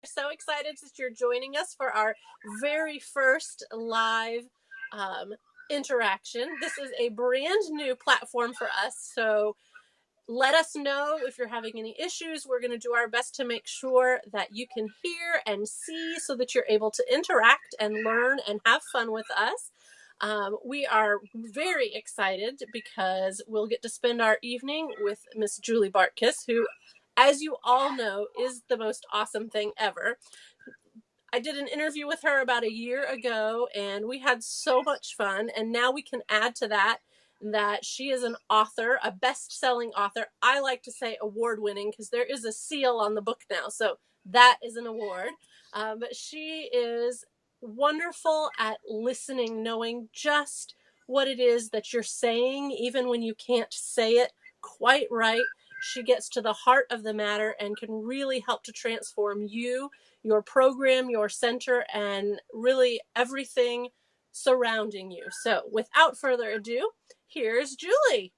So excited that you're joining us for our very first live interaction. This is a brand new platform for us, so let us know if you're having any issues. We're going to do our best to make sure that you can hear and see so that you're able to interact and learn and have fun with us. We are very excited because we'll get to spend our evening with Miss Julie Bartkus, who, as you all know, is the most awesome thing ever. I did an interview with her about a year ago, and we had so much fun. And now we can add to that she is an author, a best-selling author. I like to say award-winning because there is a seal on the book now, so that is an award. But she is wonderful at listening, knowing just what it is that you're saying, even when you can't say it quite right. She gets to the heart of the matter and can really help to transform you, your program, your center, and really everything surrounding you. So without further ado, here's Julie.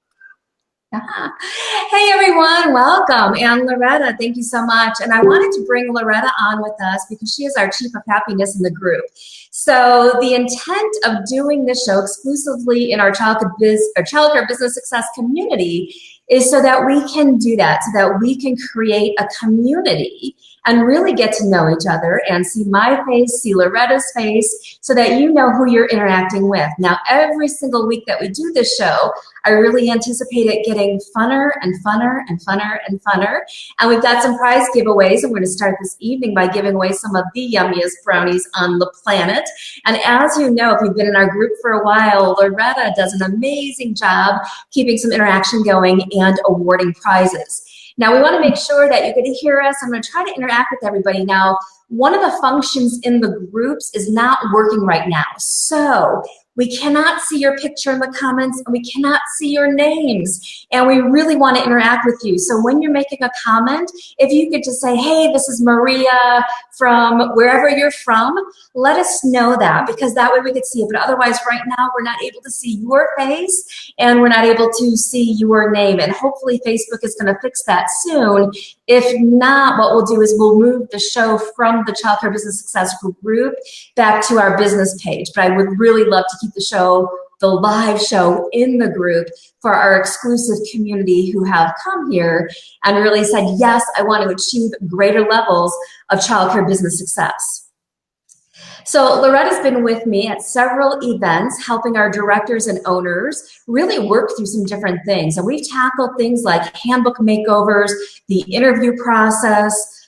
Hey everyone, welcome. And Loretta, thank you so much. And I wanted to bring Loretta on with us because she is our Chief of Happiness in the group. So the intent of doing this show exclusively in our childcare business success community is so that we can do that, so that we can create a community and really get to know each other and see my face, see Loretta's face, so that you know who you're interacting with. Now, every single week that we do this show, I really anticipate it getting funner and funner and funner and funner. And we've got some prize giveaways, and we're going to start this evening by giving away some of the yummiest brownies on the planet. And as you know, if you've been in our group for a while, Loretta does an amazing job keeping some interaction going and awarding prizes. Now, we want to make sure that you get to hear us. I'm going to try to interact with everybody. Now, one of the functions in the groups is not working right now. So we cannot see your picture in the comments, and we cannot see your names. And we really want to interact with you. So when you're making a comment, if you could just say, hey, this is Maria from wherever you're from, let us know that, because that way we could see it. But otherwise, right now, we're not able to see your face, and we're not able to see your name. And hopefully Facebook is going to fix that soon. If not, what we'll do is we'll move the show from the Childcare Business Success group back to our business page. But I would really love to keep the show, the live show, in the group for our exclusive community who have come here and really said, yes, I want to achieve greater levels of childcare business success. So Loretta's been with me at several events, helping our directors and owners really work through some different things. And we've tackled things like handbook makeovers, the interview process,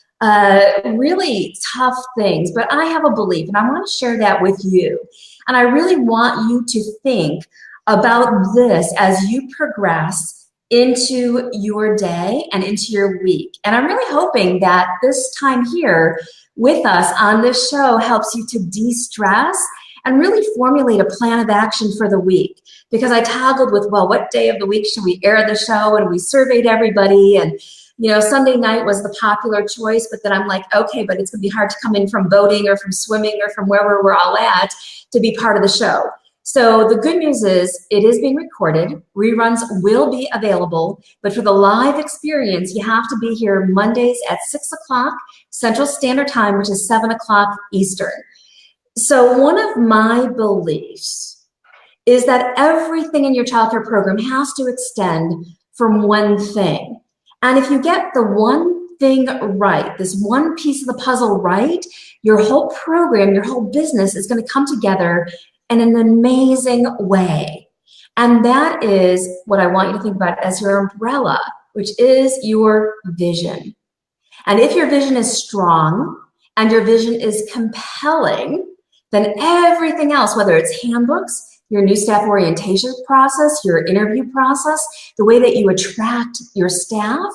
really tough things. But I have a belief, and I want to share that with you. And I really want you to think about this as you progress into your day and into your week. And I'm really hoping that this time here with us on this show helps you to de-stress and really formulate a plan of action for the week. Because I toggled with, well, what day of the week should we air the show? And we surveyed everybody, and Sunday night was the popular choice, but then I'm like, okay, but it's gonna be hard to come in from boating or from swimming or from wherever we're all at to be part of the show. So the good news is it is being recorded. Reruns will be available, but for the live experience, you have to be here Mondays at 6 o'clock Central Standard Time, which is 7 o'clock Eastern. So one of my beliefs is that everything in your childcare program has to extend from one thing. And if you get the one thing right, this one piece of the puzzle right, your whole program, your whole business is going to come together in an amazing way. And that is what I want you to think about as your umbrella, which is your vision. And if your vision is strong and your vision is compelling, then everything else, whether it's handbooks, your new staff orientation process, your interview process, the way that you attract your staff,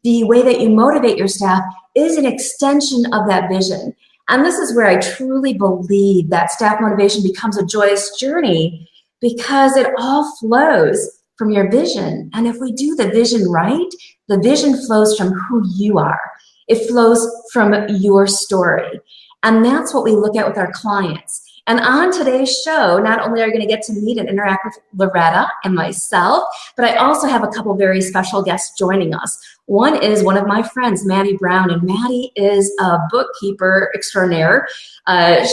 the way that you motivate your staff is an extension of that vision. And this is where I truly believe that staff motivation becomes a joyous journey, because it all flows from your vision. And if we do the vision right, the vision flows from who you are. It flows from your story. And that's what we look at with our clients. And on today's show, not only are you going to get to meet and interact with Loretta and myself, but I also have a couple very special guests joining us. One is one of my friends, Maddie Brown, and Maddie is a bookkeeper extraordinaire.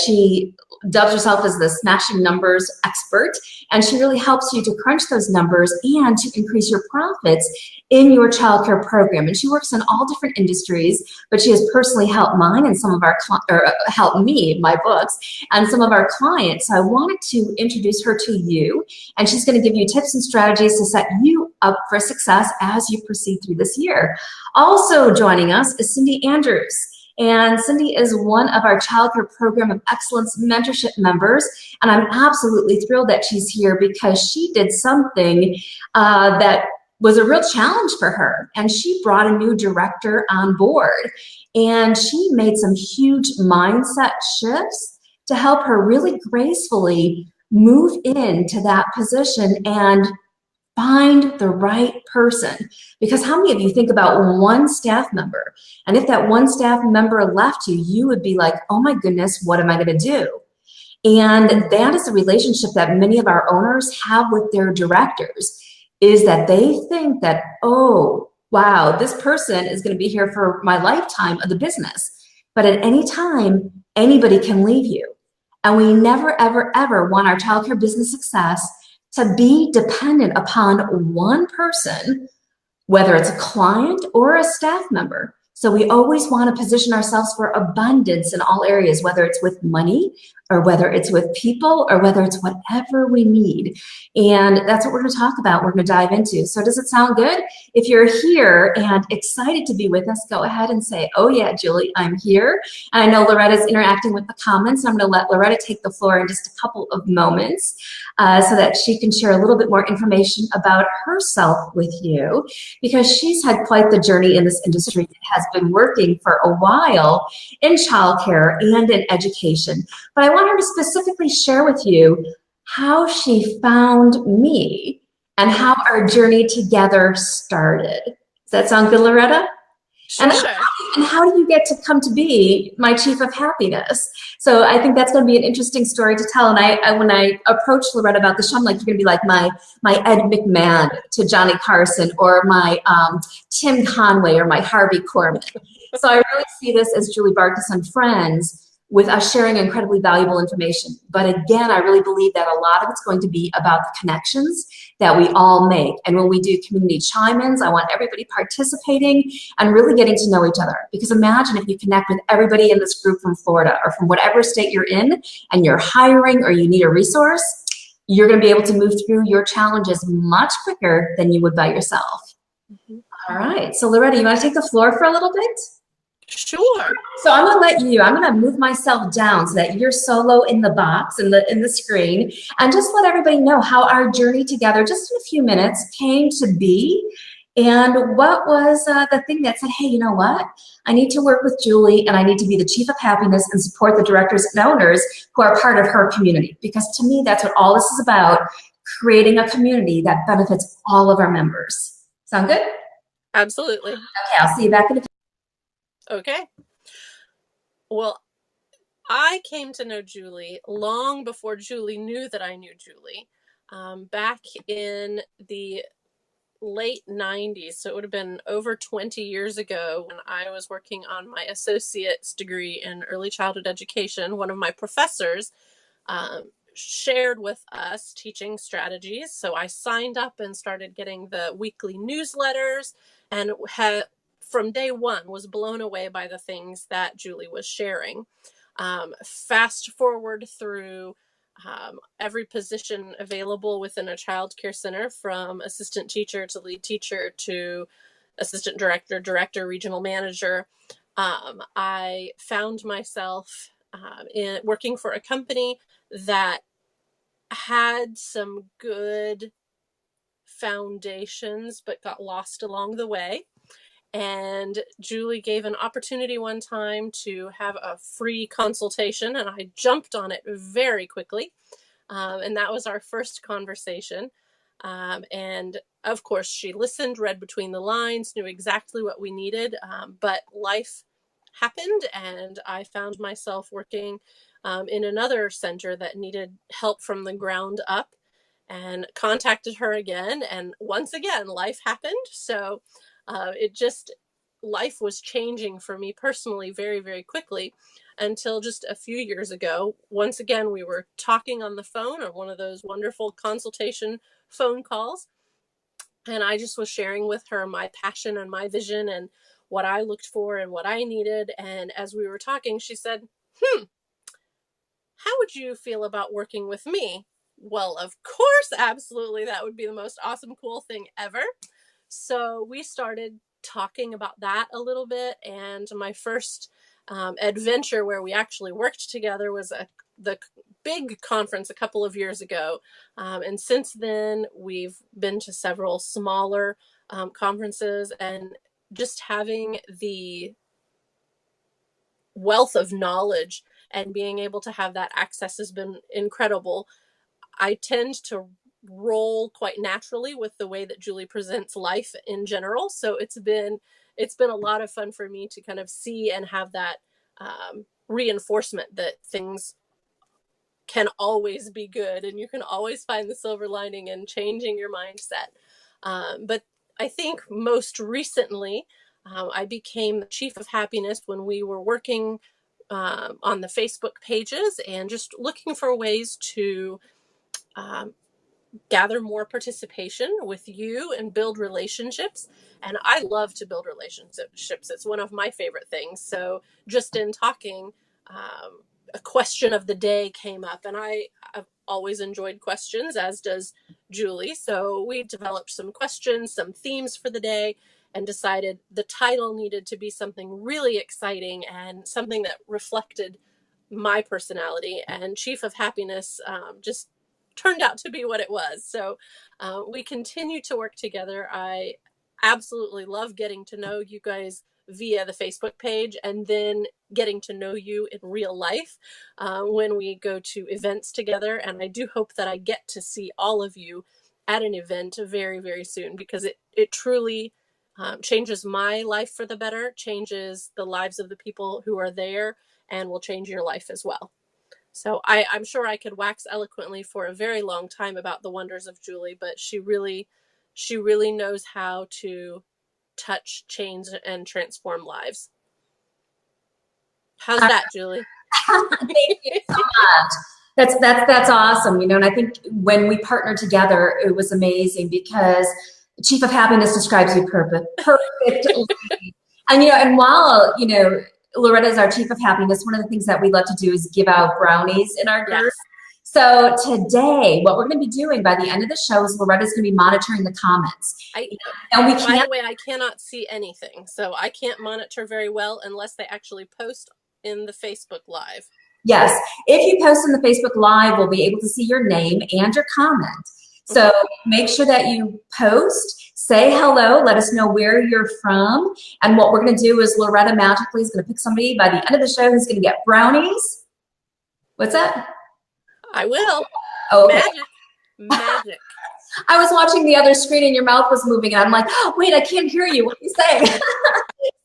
She dubs herself as the smashing numbers expert, and she really helps you to crunch those numbers and to increase your profits in your childcare program. And she works in all different industries, but she has personally helped mine and some of our helped me, my books, and some of our clients. So I wanted to introduce her to you, and she's going to give you tips and strategies to set you up for success as you proceed through this year. Also joining us is Cindy Andrews. And Cindy is one of our Childcare Program of Excellence mentorship members. And I'm absolutely thrilled that she's here because she did something that was a real challenge for her. And she brought a new director on board. And she made some huge mindset shifts to help her really gracefully move into that position and find the right person. Because how many of you think about one staff member? And if that one staff member left you, you would be like, oh my goodness, what am I going to do? And that is the relationship that many of our owners have with their directors, is that they think that, oh, wow, this person is going to be here for my lifetime of the business. But at any time, anybody can leave you. And we never, ever, ever want our childcare business success to be dependent upon one person, whether it's a client or a staff member. So we always want to position ourselves for abundance in all areas, whether it's with money or whether it's with people or whether it's whatever we need. And that's what we're going to talk about. We're going to dive into. So does it sound good? If you're here and excited to be with us, go ahead and say, oh yeah, Julie, I'm here. And I know Loretta's interacting with the comments. I'm going to let Loretta take the floor in just a couple of moments so that she can share a little bit more information about herself with you, because she's had quite the journey in this industry and has been working for a while in childcare and in education. But I want her to specifically share with you how she found me and how our journey together started. Does that sound good, Loretta? Sure. And how do you get to come to be my chief of happiness? So I think that's going to be an interesting story to tell. And I when I approached Loretta about the show, I'm like, you're going to be like my Ed McMahon to Johnny Carson, or my Tim Conway, or my Harvey Korman. So I really see this as Julie Bartkus and Friends, with us sharing incredibly valuable information. But again, I really believe that a lot of it's going to be about the connections that we all make. And when we do community chime-ins, I want everybody participating and really getting to know each other. Because imagine if you connect with everybody in this group from Florida or from whatever state you're in, and you're hiring or you need a resource, you're going to be able to move through your challenges much quicker than you would by yourself. Mm-hmm. All right. So Loretta, you want to take the floor for a little bit? Sure. So I'm going to move myself down so that you're solo in the box, in the screen, and just let everybody know how our journey together, just in a few minutes, came to be. And what was the thing that said, hey, you know what? I need to work with Julie, and I need to be the chief of happiness and support the directors and owners who are part of her community. Because to me, that's what all this is about, creating a community that benefits all of our members. Sound good? Absolutely. Okay, I'll see you back in a few. Okay. Well, I came to know Julie long before Julie knew that I knew Julie, back in the late 90s. So it would have been over 20 years ago when I was working on my associate's degree in early childhood education. One of my professors shared with us teaching strategies. So I signed up and started getting the weekly newsletters, and from day one was blown away by the things that Julie was sharing. Fast forward through every position available within a child care center, from assistant teacher to lead teacher to assistant director, director, regional manager. I found myself in working for a company that had some good foundations but got lost along the way. And Julie gave an opportunity one time to have a free consultation, and I jumped on it very quickly. And that was our first conversation. And of course, she listened, read between the lines, knew exactly what we needed. But life happened, and I found myself working in another center that needed help from the ground up, and contacted her again. And once again, life happened. So life was changing for me personally very, very quickly until just a few years ago. Once again, we were talking on the phone, on one of those wonderful consultation phone calls. And I just was sharing with her my passion and my vision and what I looked for and what I needed. And as we were talking, she said, how would you feel about working with me? Well, of course, absolutely. That would be the most awesome, cool thing ever. So we started talking about that a little bit. And my first adventure where we actually worked together was the big conference a couple of years ago. And since then, we've been to several smaller conferences, and just having the wealth of knowledge and being able to have that access has been incredible. I tend to roll quite naturally with the way that Julie presents life in general. So it's been a lot of fun for me to kind of see and have that reinforcement that things can always be good, and you can always find the silver lining in changing your mindset. But I think most recently, I became the Chief of Happiness when we were working on the Facebook pages and just looking for ways to gather more participation with you and build relationships. And I love to build relationships. It's one of my favorite things. So just in talking, a question of the day came up, and I've always enjoyed questions, as does Julie. So we developed some questions, some themes for the day, and decided the title needed to be something really exciting and something that reflected my personality. And Chief of Happiness just turned out to be what it was. So we continue to work together. I absolutely love getting to know you guys via the Facebook page, and then getting to know you in real life when we go to events together. And I do hope that I get to see all of you at an event very, very soon, because it truly changes my life for the better, changes the lives of the people who are there, and will change your life as well. So I'm sure I could wax eloquently for a very long time about the wonders of Julie, but she really knows how to touch, change, and transform lives. How's that, Julie? Thank you so much. That's awesome. You know, and I think when we partnered together, it was amazing because Chief of Happiness describes you perfectly. And, you know, and while, you know, Loretta is our Chief of Happiness, one of the things that we love to do is give out brownies in our group. Yes. So today, what we're going to be doing by the end of the show is Loretta's going to be monitoring the comments. By the way, I cannot see anything, so I can't monitor very well unless they actually post in the Facebook Live. Yes. If you post in the Facebook Live, we'll be able to see your name and your comment. So make sure that you post, say hello, let us know where you're from. And what we're going to do is Loretta magically is going to pick somebody by the end of the show who's going to get brownies. What's that? I will. Okay. Magic. I was watching the other screen and your mouth was moving, and I'm like, oh, wait, I can't hear you. What are you saying?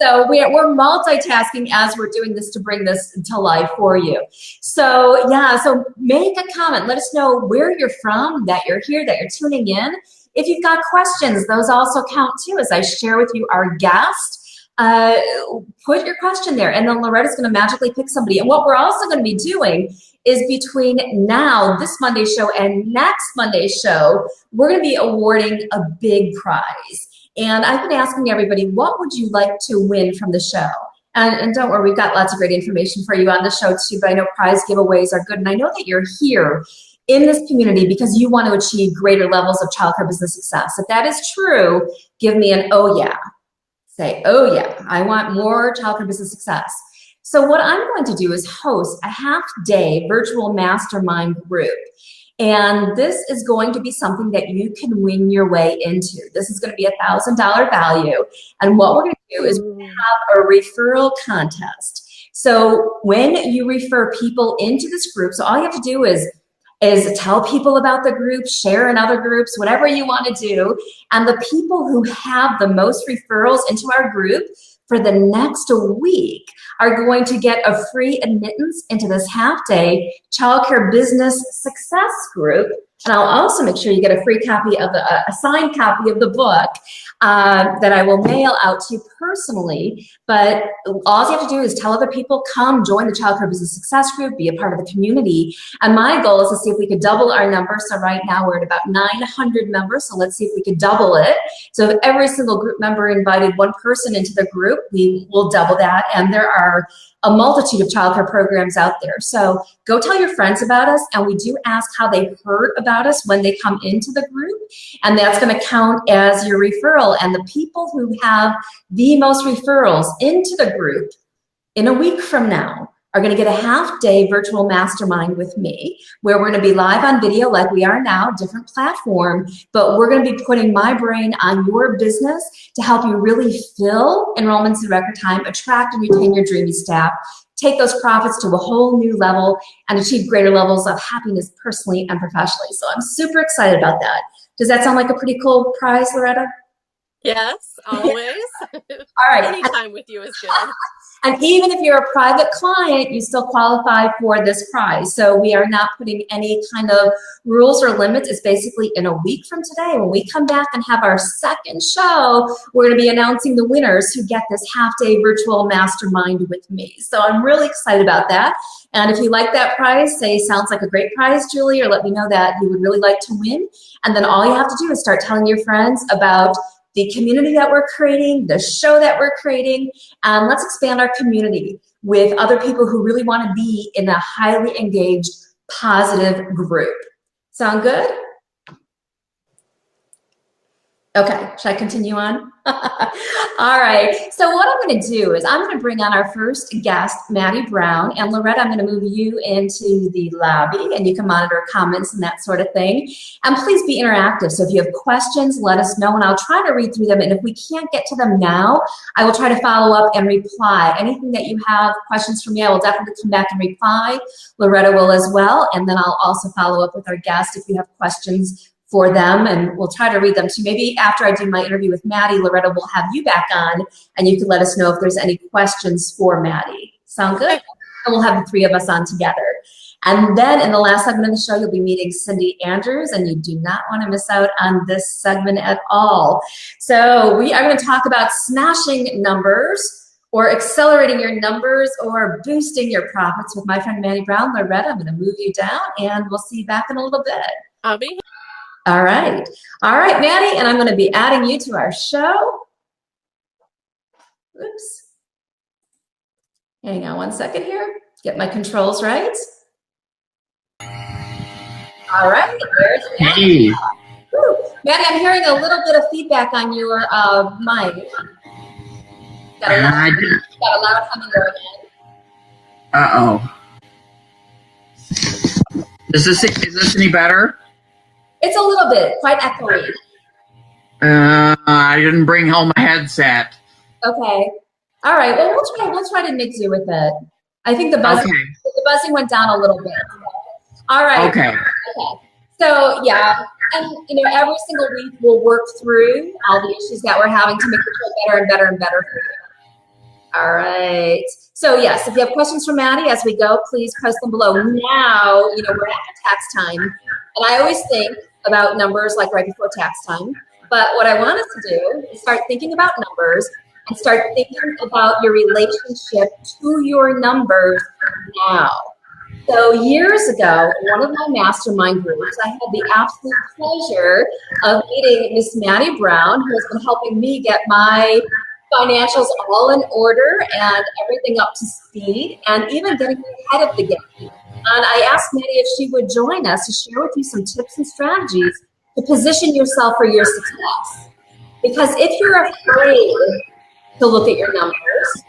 So we're multitasking as we're doing this to bring this to life for you. So yeah, so make a comment. Let us know where you're from, that you're here, that you're tuning in. If you've got questions, those also count too. As I share with you our guest, put your question there, and then Loretta's going to magically pick somebody. And what we're also going to be doing is between now, this Monday's show, and next Monday's show, we're going to be awarding a big prize. And I've been asking everybody, what would you like to win from the show? And don't worry, we've got lots of great information for you on the show too, but I know prize giveaways are good. And I know that you're here in this community because you want to achieve greater levels of childcare business success. If that is true, give me an oh yeah. Say, oh yeah, I want more childcare business success. So what I'm going to do is host a half-day virtual mastermind group. And this is going to be something that you can win your way into. This is going to be $1,000 value. And what we're going to do is we're going to have a referral contest. So when you refer people into this group, so all you have to do is tell people about the group, share in other groups, whatever you want to do. And the people who have the most referrals into our group, for the next week are going to get a free admittance into this half-day childcare business success group. And I'll also make sure you get a free copy of a signed copy of the book that I will mail out to you personally. But all you have to do is tell other people, come join the Childcare Business Success Group, be a part of the community. And my goal is to see if we could double our numbers. So right now we're at about 900 members. So let's see if we could double it. So if every single group member invited one person into the group, we will double that. And there are a multitude of childcare programs out there. So go tell your friends about us, and we do ask how they heard about us when they come into the group, and that's going to count as your referral. And the people who have the most referrals into the group in a week from now are going to get a half-day virtual mastermind with me, where we're going to be live on video like we are now, different platform, but we're going to be putting my brain on your business to help you really fill enrollments in record time, attract and retain your dreamy staff, take those profits to a whole new level, and achieve greater levels of happiness personally and professionally. So I'm super excited about that. Does that sound like a pretty cool prize, Loretta? Yes, always. All right. Anytime with you is good. And even if you're a private client, you still qualify for this prize. So we are not putting any kind of rules or limits. It's basically in a week from today, when we come back and have our second show, we're going to be announcing the winners who get this half-day virtual mastermind with me. So I'm really excited about that. And if you like that prize, say, sounds like a great prize, Julie, or let me know that you would really like to win. And then all you have to do is start telling your friends about the community that we're creating, the show that we're creating, and let's expand our community with other people who really want to be in a highly engaged, positive group. Sound good? Okay, should I continue on? All right, so what I'm going to do is I'm going to bring on our first guest, Maddie Brown, and Loretta, I'm going to move you into the lobby, and you can monitor comments and that sort of thing. And please be interactive, so if you have questions, let us know, and I'll try to read through them, and if we can't get to them now, I will try to follow up and reply. Anything that you have questions for me, I will definitely come back and reply. Loretta will as well, and then I'll also follow up with our guest if you have questions for them, and we'll try to read them too. Maybe after I do my interview with Maddie, Loretta will have you back on, and you can let us know if there's any questions for Maddie. Sound good? And we'll have the three of us on together. And then in the last segment of the show, you'll be meeting Cindy Andrews, and you do not want to miss out on this segment at all. So we are going to talk about smashing numbers, or accelerating your numbers, or boosting your profits with my friend Maddie Brown. Loretta, I'm going to move you down, and we'll see you back in a little bit. I'll be here. All right, Maddie, and I'm going to be adding you to our show. Oops. Hang on one second here. Get my controls right. All right, there's Maddie. Hey. Woo. Maddie, I'm hearing a little bit of feedback on your mic. Got a loud humming going on. Uh-oh. Is this any better? It's a little bit, quite echoey. I didn't bring home a headset. Okay. All right. Well, we'll try to make do with it. I think the buzzing went down a little bit. All right. Okay. So yeah, and every single week we'll work through all the issues that we're having to make the show better and better and better for you. All right. So yes, if you have questions for Maddie as we go, please post them below. Now, we're at tax time, and I always think about numbers like right before tax time. But what I want us to do is start thinking about numbers and start thinking about your relationship to your numbers now. So years ago, in one of my mastermind groups, I had the absolute pleasure of meeting Miss Maddie Brown, who has been helping me get my financials all in order and everything up to speed, and even getting ahead of the game. And I asked Maddie if she would join us to share with you some tips and strategies to position yourself for your success. Because if you're afraid to look at your numbers,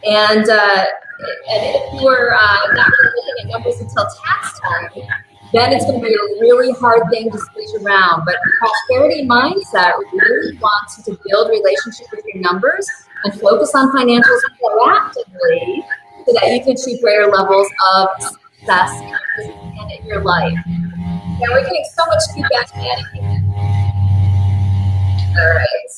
and if you're not really looking at numbers until tax time, then it's going to be a really hard thing to switch around. But prosperity mindset really wants you to build relationship with your numbers and focus on financials proactively so that you can achieve greater levels of success and in your life. Now we're getting so much feedback, Maddie. All right.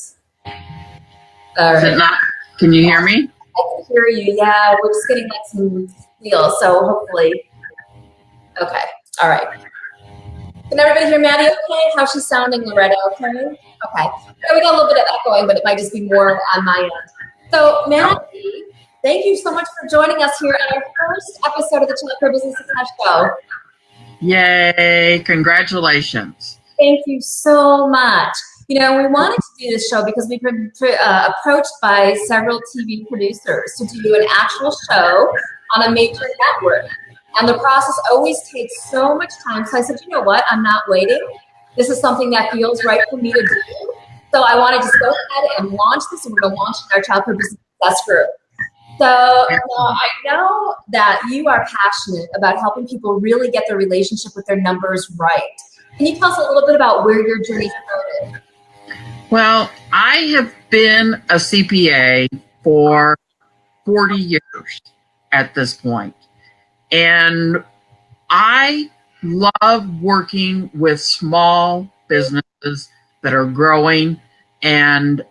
All Is it right. not? Can you hear me? I can hear you. Yeah, we're just getting like some wheels, so hopefully. Okay. All right. Can everybody hear Maddie okay? How's she sounding, Loretta? Okay? Okay. So we got a little bit of echoing, but it might just be more on my end. So, Maddie, thank you so much for joining us here on our first episode of the Chapter Business Success Show. Yay, congratulations. Thank you so much. You know, we wanted to do this show because we've been approached by several TV producers to do an actual show on a major network. And the process always takes so much time. So I said, you know what? I'm not waiting. This is something that feels right for me to do. So I want to just go ahead and launch this, and we're going to launch in our Childhood Business Success Group. So I know that you are passionate about helping people really get their relationship with their numbers right. Can you tell us a little bit about where your journey started? Well, I have been a CPA for 40 years at this point. And I love working with small businesses that are growing and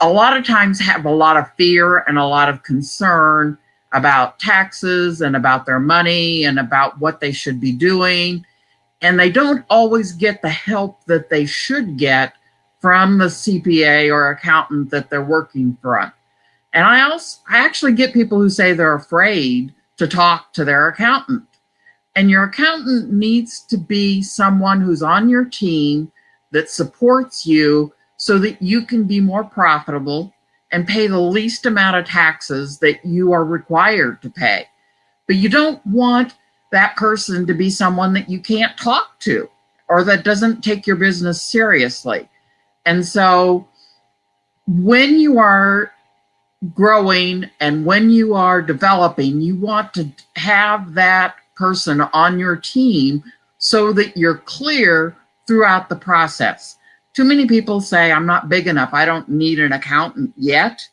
a lot of times have a lot of fear and a lot of concern about taxes and about their money and about what they should be doing. And they don't always get the help that they should get from the CPA or accountant that they're working from. And I actually get people who say they're afraid to talk to their accountant. And your accountant needs to be someone who's on your team that supports you so that you can be more profitable and pay the least amount of taxes that you are required to pay. But you don't want that person to be someone that you can't talk to or that doesn't take your business seriously. And so when you are growing and when you are developing, you want to have that person on your team so that you're clear throughout the process. Too many people say, I'm not big enough. I don't need an accountant yet.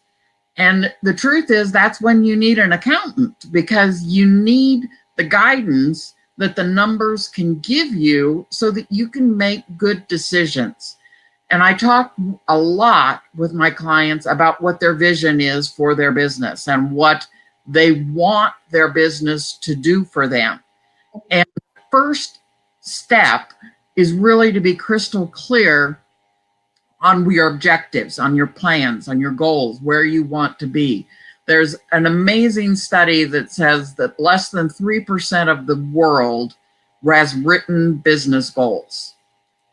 And the truth is that's when you need an accountant, because you need the guidance that the numbers can give you so that you can make good decisions. And I talk a lot with my clients about what their vision is for their business and what they want their business to do for them. And the first step is really to be crystal clear on your objectives, on your plans, on your goals, where you want to be. There's an amazing study that says that less than 3% of the world has written business goals.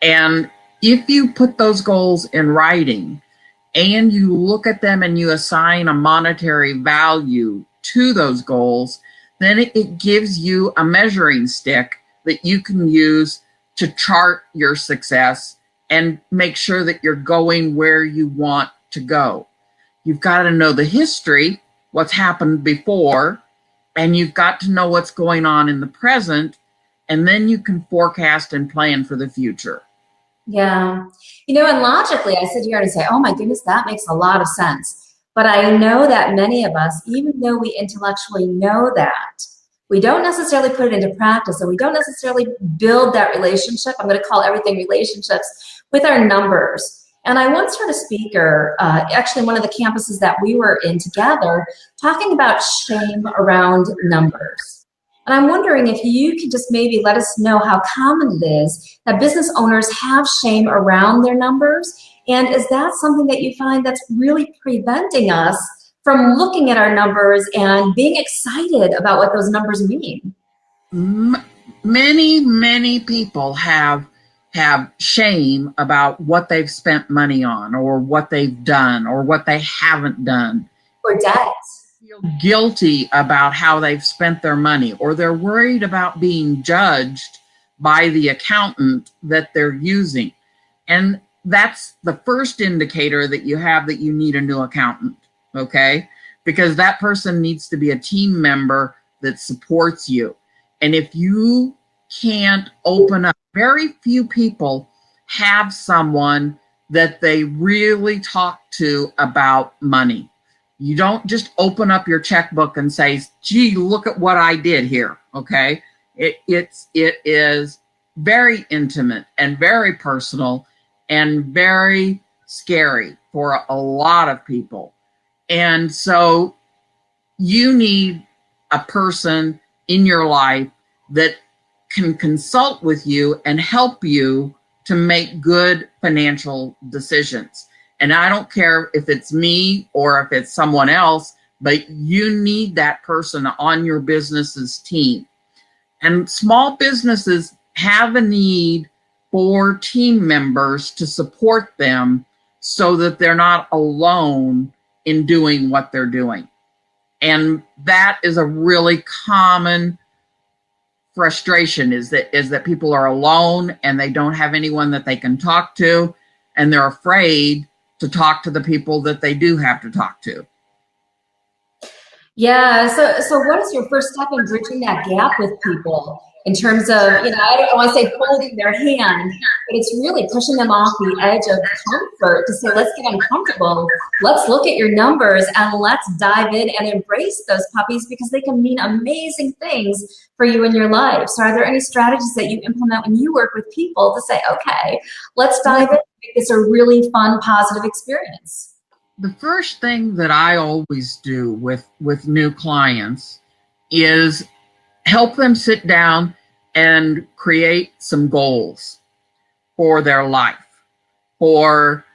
And if you put those goals in writing and you look at them and you assign a monetary value to those goals, then it gives you a measuring stick that you can use to chart your success and make sure that you're going where you want to go. You've got to know the history, what's happened before, and you've got to know what's going on in the present, and then you can forecast and plan for the future. Yeah. You know, and logically, I sit here and say, oh my goodness, that makes a lot of sense. But I know that many of us, even though we intellectually know that, we don't necessarily put it into practice, and we don't necessarily build that relationship. I'm going to call everything relationships with our numbers. And I once heard a speaker, actually one of the campuses that we were in together, talking about shame around numbers. And I'm wondering if you could just maybe let us know how common it is that business owners have shame around their numbers. And is that something that you find that's really preventing us from looking at our numbers and being excited about what those numbers mean? Many people have shame about what they've spent money on or what they've done or what they haven't done. Or debts. Feel guilty about how they've spent their money, or they're worried about being judged by the accountant that they're using. And that's the first indicator that you have that you need a new accountant, okay? Because that person needs to be a team member that supports you. And if you can't open up, very few people have someone that they really talk to about money. You don't just open up your checkbook and say, gee, look at what I did here, okay? It is very intimate and very personal and very scary for a lot of people. And so you need a person in your life that can consult with you and help you to make good financial decisions. And I don't care if it's me or if it's someone else, but you need that person on your business's team. And small businesses have a need for team members to support them so that they're not alone in doing what they're doing. And that is a really common frustration, is that people are alone and they don't have anyone that they can talk to, and they're afraid to talk to the people that they do have to talk to. Yeah, so what is your first step in bridging that gap with people in terms of, you know, I don't want to say holding their hand, but it's really pushing them off the edge of comfort to say, let's get uncomfortable, let's look at your numbers, and let's dive in and embrace those puppies, because they can mean amazing things for you in your life. So are there any strategies that you implement when you work with people to say, okay, let's dive in and make this a really fun, positive experience? The first thing that I always do with new clients is help them sit down and create some goals for their life, for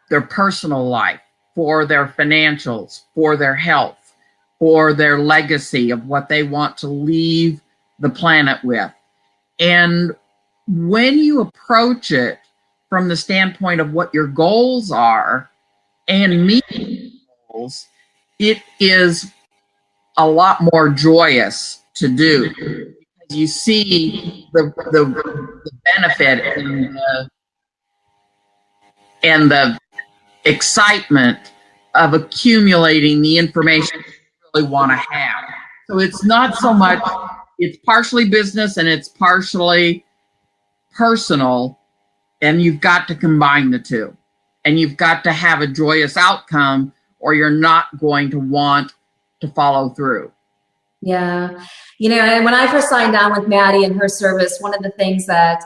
their personal life, for their financials, for their health, for their legacy of what they want to leave the planet with. And when you approach it from the standpoint of what your goals are and meeting goals, it is a lot more joyous to do. You see the benefit and the excitement of accumulating the information you really want to have. So it's not so much, it's partially business and it's partially personal, and you've got to combine the two. And you've got to have a joyous outcome, or you're not going to want to follow through. Yeah. You know, and when I first signed on with Maddie and her service, one of the things that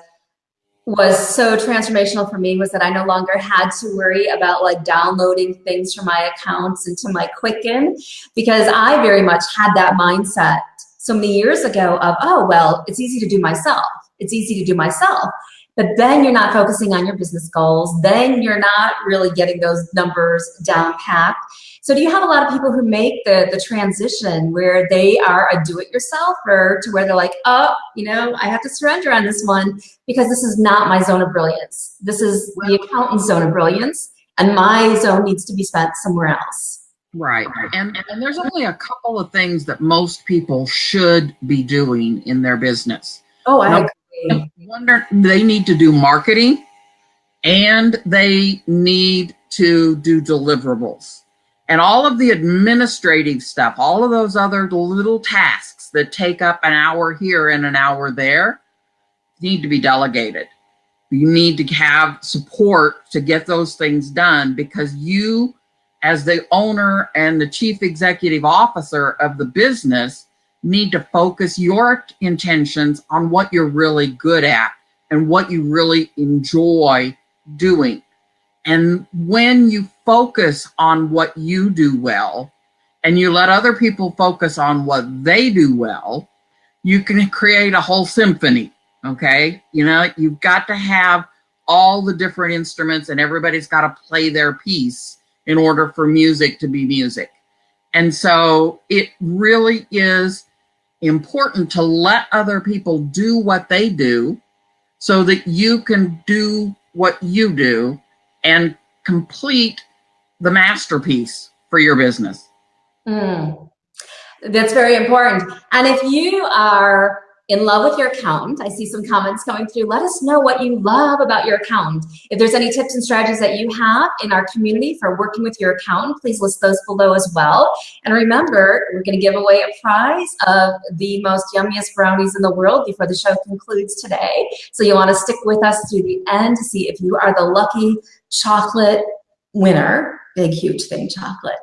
was so transformational for me was that I no longer had to worry about like downloading things from my accounts into my Quicken, because I very much had that mindset so many years ago of, oh, well, it's easy to do myself. It's easy to do myself. But then you're not focusing on your business goals. Then you're not really getting those numbers down packed. So do you have a lot of people who make the transition where they are a do-it-yourselfer to where they're like, oh, you know, I have to surrender on this one because this is not my zone of brilliance. This is the accountant's zone of brilliance, and my zone needs to be spent somewhere else. Right. And there's only a couple of things that most people should be doing in their business. Oh, I agree. They need to do marketing, and they need to do deliverables. And all of the administrative stuff, all of those other little tasks that take up an hour here and an hour there, need to be delegated. You need to have support to get those things done, because you, as the owner and the chief executive officer of the business, need to focus your intentions on what you're really good at and what you really enjoy doing. And when you focus on what you do well and you let other people focus on what they do well, you can create a whole symphony, okay? You know, you've got to have all the different instruments, and everybody's got to play their piece in order for music to be music. And so it really is important to let other people do what they do so that you can do what you do and complete the masterpiece for your business. That's very important. And if you are in love with your accountant, I see some comments coming through. Let us know what you love about your accountant. If there's any tips and strategies that you have in our community for working with your accountant, please list those below as well. And remember, we're going to give away a prize of the most yummiest brownies in the world before the show concludes today. So you'll want to stick with us through the end to see if you are the lucky chocolate winner. Big, huge thing, chocolate.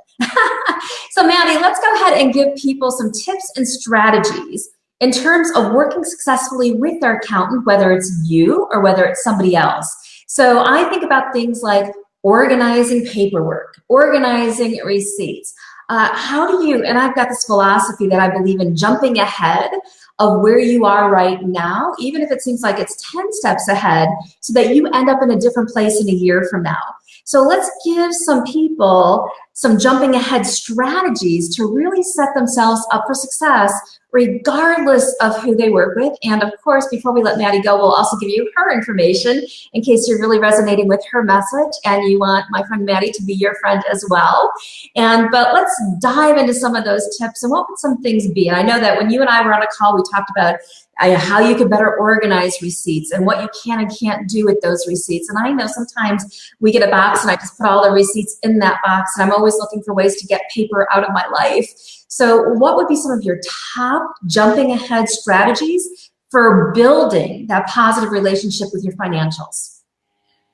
So Maddie, let's go ahead and give people some tips and strategies in terms of working successfully with their accountant, whether it's you or whether it's somebody else. So I think about things like organizing paperwork, organizing receipts. How do you, and I've got this philosophy that I believe in jumping ahead of where you are right now, even if it seems like it's 10 steps ahead, so that you end up in a different place in a year from now. So let's give some people some jumping ahead strategies to really set themselves up for success, regardless of who they work with. And of course, before we let Maddie go, we'll also give you her information in case you're really resonating with her message and you want my friend Maddie to be your friend as well. But let's dive into some of those tips. And what would some things be? And I know that when you and I were on a call, we talked about how you could better organize receipts and what you can and can't do with those receipts. And I know sometimes we get a box and I just put all the receipts in that box, and I'm always looking for ways to get paper out of my life. So what would be some of your top jumping ahead strategies for building that positive relationship with your financials?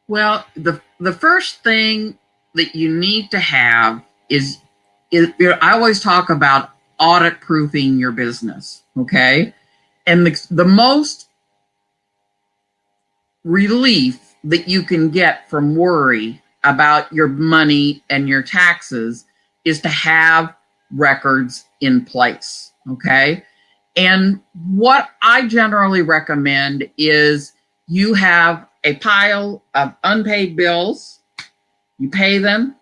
Well, the first thing that you need to have is I always talk about audit proofing your business, okay? And the most relief that you can get from worry about your money and your taxes is to have records in place, okay? And what I generally recommend is you have a pile of unpaid bills, you pay them,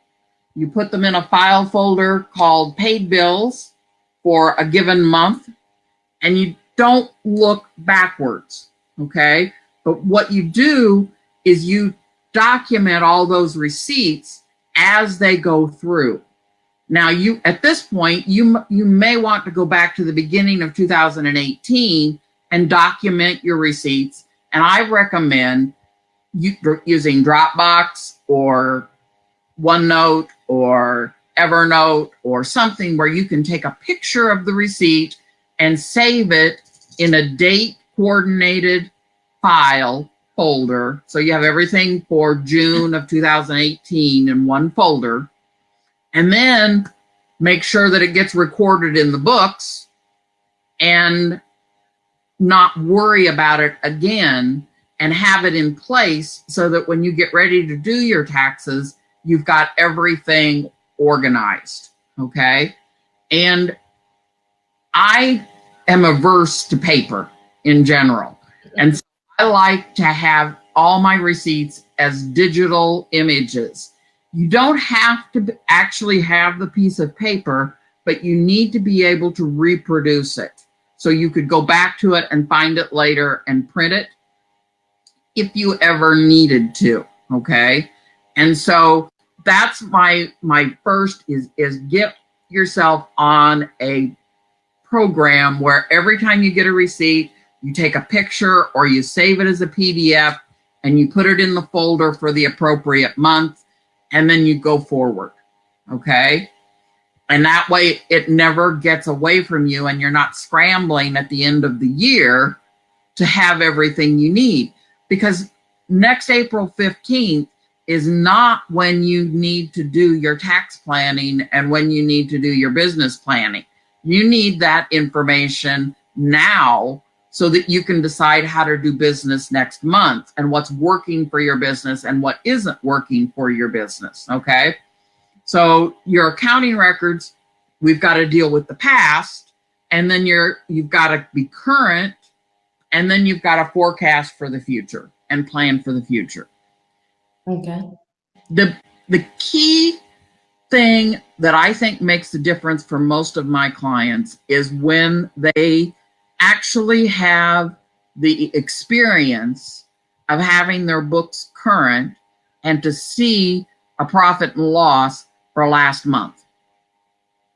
you put them in a file folder called paid bills for a given month, and you don't look backwards, okay? But what you do is you document all those receipts as they go through. Now, at this point, you may want to go back to the beginning of 2018 and document your receipts. And I recommend using Dropbox or OneNote or Evernote or something where you can take a picture of the receipt and save it in a date coordinated file folder. So you have everything for June of 2018 in one folder. And then make sure that it gets recorded in the books and not worry about it again, and have it in place so that when you get ready to do your taxes, you've got everything organized, okay? And I am averse to paper in general. And so I like to have all my receipts as digital images. You don't have to actually have the piece of paper, but you need to be able to reproduce it. So you could go back to it and find it later and print it if you ever needed to, okay? And so that's my first is get yourself on a program where every time you get a receipt, you take a picture or you save it as a PDF and you put it in the folder for the appropriate month, and then you go forward, okay? And that way it never gets away from you and you're not scrambling at the end of the year to have everything you need. Because next April 15th is not when you need to do your tax planning and when you need to do your business planning. You need that information now so that you can decide how to do business next month and what's working for your business and what isn't working for your business, okay? So your accounting records, we've got to deal with the past, and then you've got to be current, and then you've got to forecast for the future and plan for the future. Okay. The key thing that I think makes the difference for most of my clients is when they actually have the experience of having their books current and to see a profit and loss for last month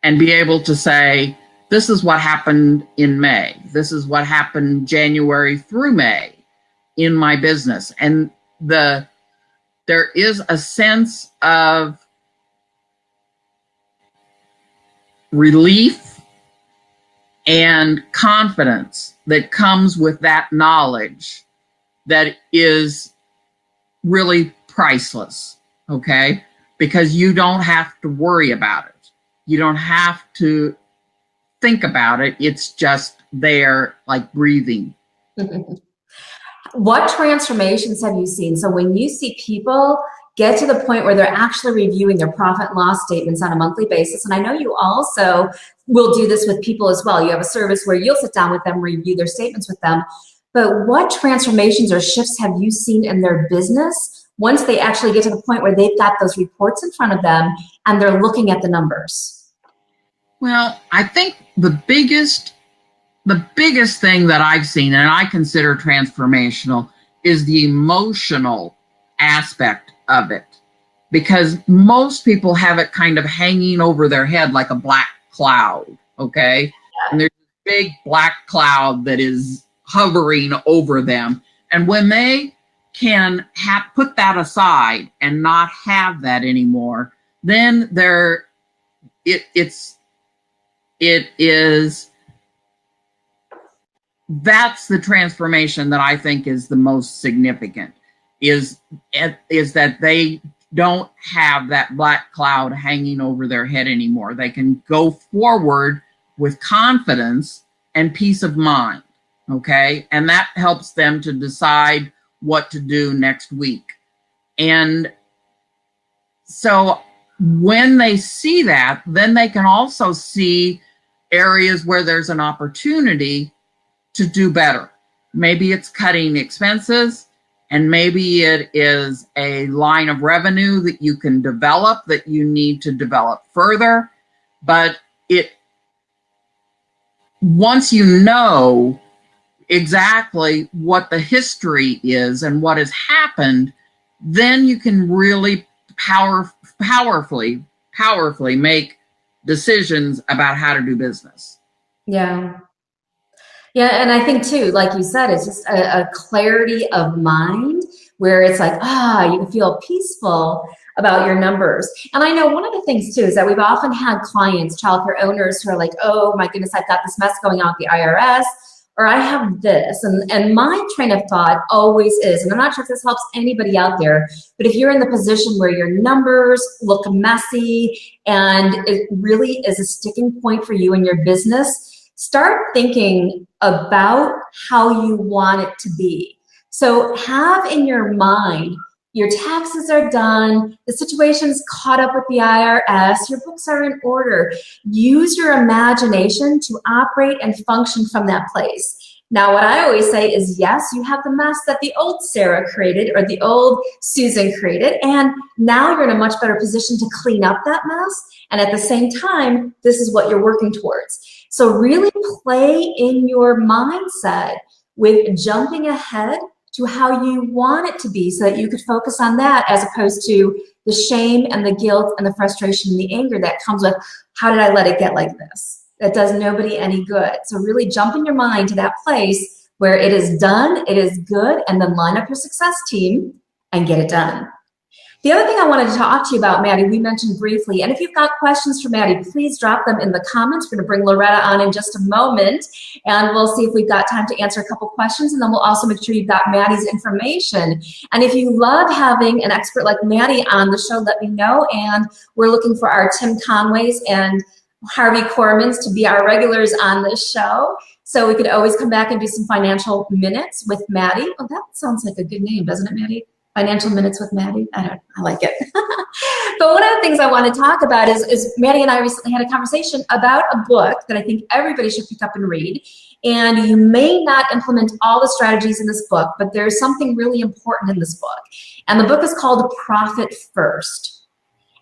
and be able to say, this is what happened in May. This is what happened January through May in my business. And there is a sense of relief and confidence that comes with that knowledge that is really priceless, okay? Because you don't have to worry about it. You don't have to think about it. It's just there, like breathing. What transformations have you seen? So when you see people get to the point where they're actually reviewing their profit and loss statements on a monthly basis. And I know you also will do this with people as well. You have a service where you'll sit down with them, review their statements with them. But what transformations or shifts have you seen in their business once they actually get to the point where they've got those reports in front of them and they're looking at the numbers? Well, I think the biggest thing that I've seen, and I consider transformational, is the emotional aspect of it, because most people have it kind of hanging over their head like a black cloud, okay? And there's a big black cloud that is hovering over them. And when they can put that aside and not have that anymore, then that's the transformation that I think is the most significant, is that they don't have that black cloud hanging over their head anymore. They can go forward with confidence and peace of mind, okay? And that helps them to decide what to do next week. And so when they see that, then they can also see areas where there's an opportunity to do better. Maybe it's cutting expenses, and maybe it is a line of revenue that you can develop, that you need to develop further. But once you know exactly what the history is and what has happened, then you can really powerfully make decisions about how to do business. Yeah. Yeah, and I think too, like you said, it's just a clarity of mind where it's like, you can feel peaceful about your numbers. And I know one of the things too is that we've often had clients, childcare owners, who are like, oh my goodness, I've got this mess going on with the IRS, or I have this. And my train of thought always is, and I'm not sure if this helps anybody out there, but if you're in the position where your numbers look messy and it really is a sticking point for you in your business, start thinking about how you want it to be. So have in your mind, your taxes are done, the situation's caught up with the IRS, your books are in order. Use your imagination to operate and function from that place. Now, what I always say is, yes, you have the mess that the old Sarah created or the old Susan created, and now you're in a much better position to clean up that mess. And at the same time, this is what you're working towards. So really play in your mindset with jumping ahead to how you want it to be so that you could focus on that as opposed to the shame and the guilt and the frustration and the anger that comes with, how did I let it get like this? That does nobody any good. So really jump in your mind to that place where it is done, it is good, and then line up your success team and get it done. The other thing I wanted to talk to you about, Maddie, we mentioned briefly, and if you've got questions for Maddie, please drop them in the comments. We're going to bring Loretta on in just a moment, and we'll see if we've got time to answer a couple questions, and then we'll also make sure you've got Maddie's information. And if you love having an expert like Maddie on the show, let me know, and we're looking for our Tim Conways and Harvey Cormans to be our regulars on this show. So we could always come back and do some financial minutes with Maddie. Oh, that sounds like a good name, doesn't it, Maddie? Financial Minutes with Maddie. I like it. But one of the things I want to talk about is Maddie and I recently had a conversation about a book that I think everybody should pick up and read. And you may not implement all the strategies in this book, but there's something really important in this book. And the book is called Profit First.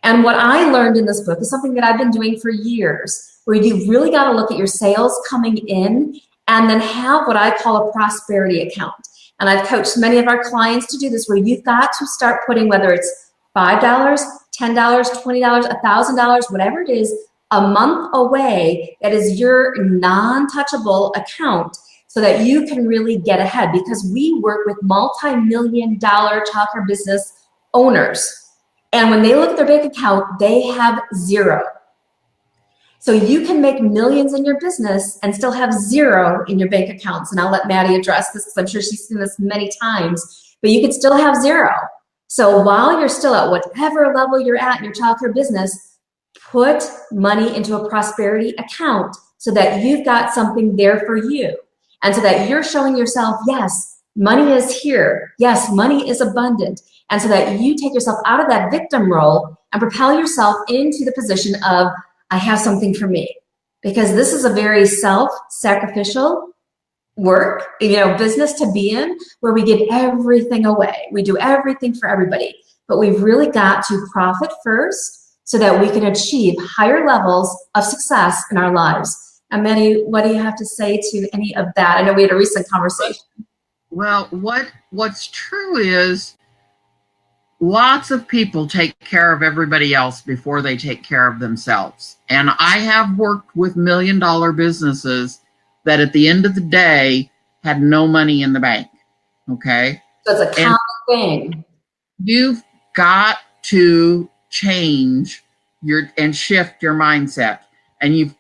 And what I learned in this book is something that I've been doing for years, where you really got to look at your sales coming in and then have what I call a prosperity account. And I've coached many of our clients to do this, where you've got to start putting, whether it's $5, $10, $20, $1,000, whatever it is, a month away, that is your non-touchable account, so that you can really get ahead. Because we work with multi-million-dollar childcare business owners. And when they look at their bank account, they have zero. So you can make millions in your business and still have zero in your bank accounts. And I'll let Maddie address this because I'm sure she's seen this many times, but you could still have zero. So while you're still at whatever level you're at in your childcare business, put money into a prosperity account so that you've got something there for you. And so that you're showing yourself, yes, money is here. Yes, money is abundant. And so that you take yourself out of that victim role and propel yourself into the position of, I have something for me. Because this is a very self-sacrificial work, business to be in, where we give everything away. We do everything for everybody. But we've really got to profit first so that we can achieve higher levels of success in our lives. And Maddie, what do you have to say to any of that? I know we had a recent conversation. Well, what's true is lots of people take care of everybody else before they take care of themselves. And I have worked with $1 million businesses that at the end of the day had no money in the bank. Okay. So it's a common thing. You've got to change and shift your mindset. And you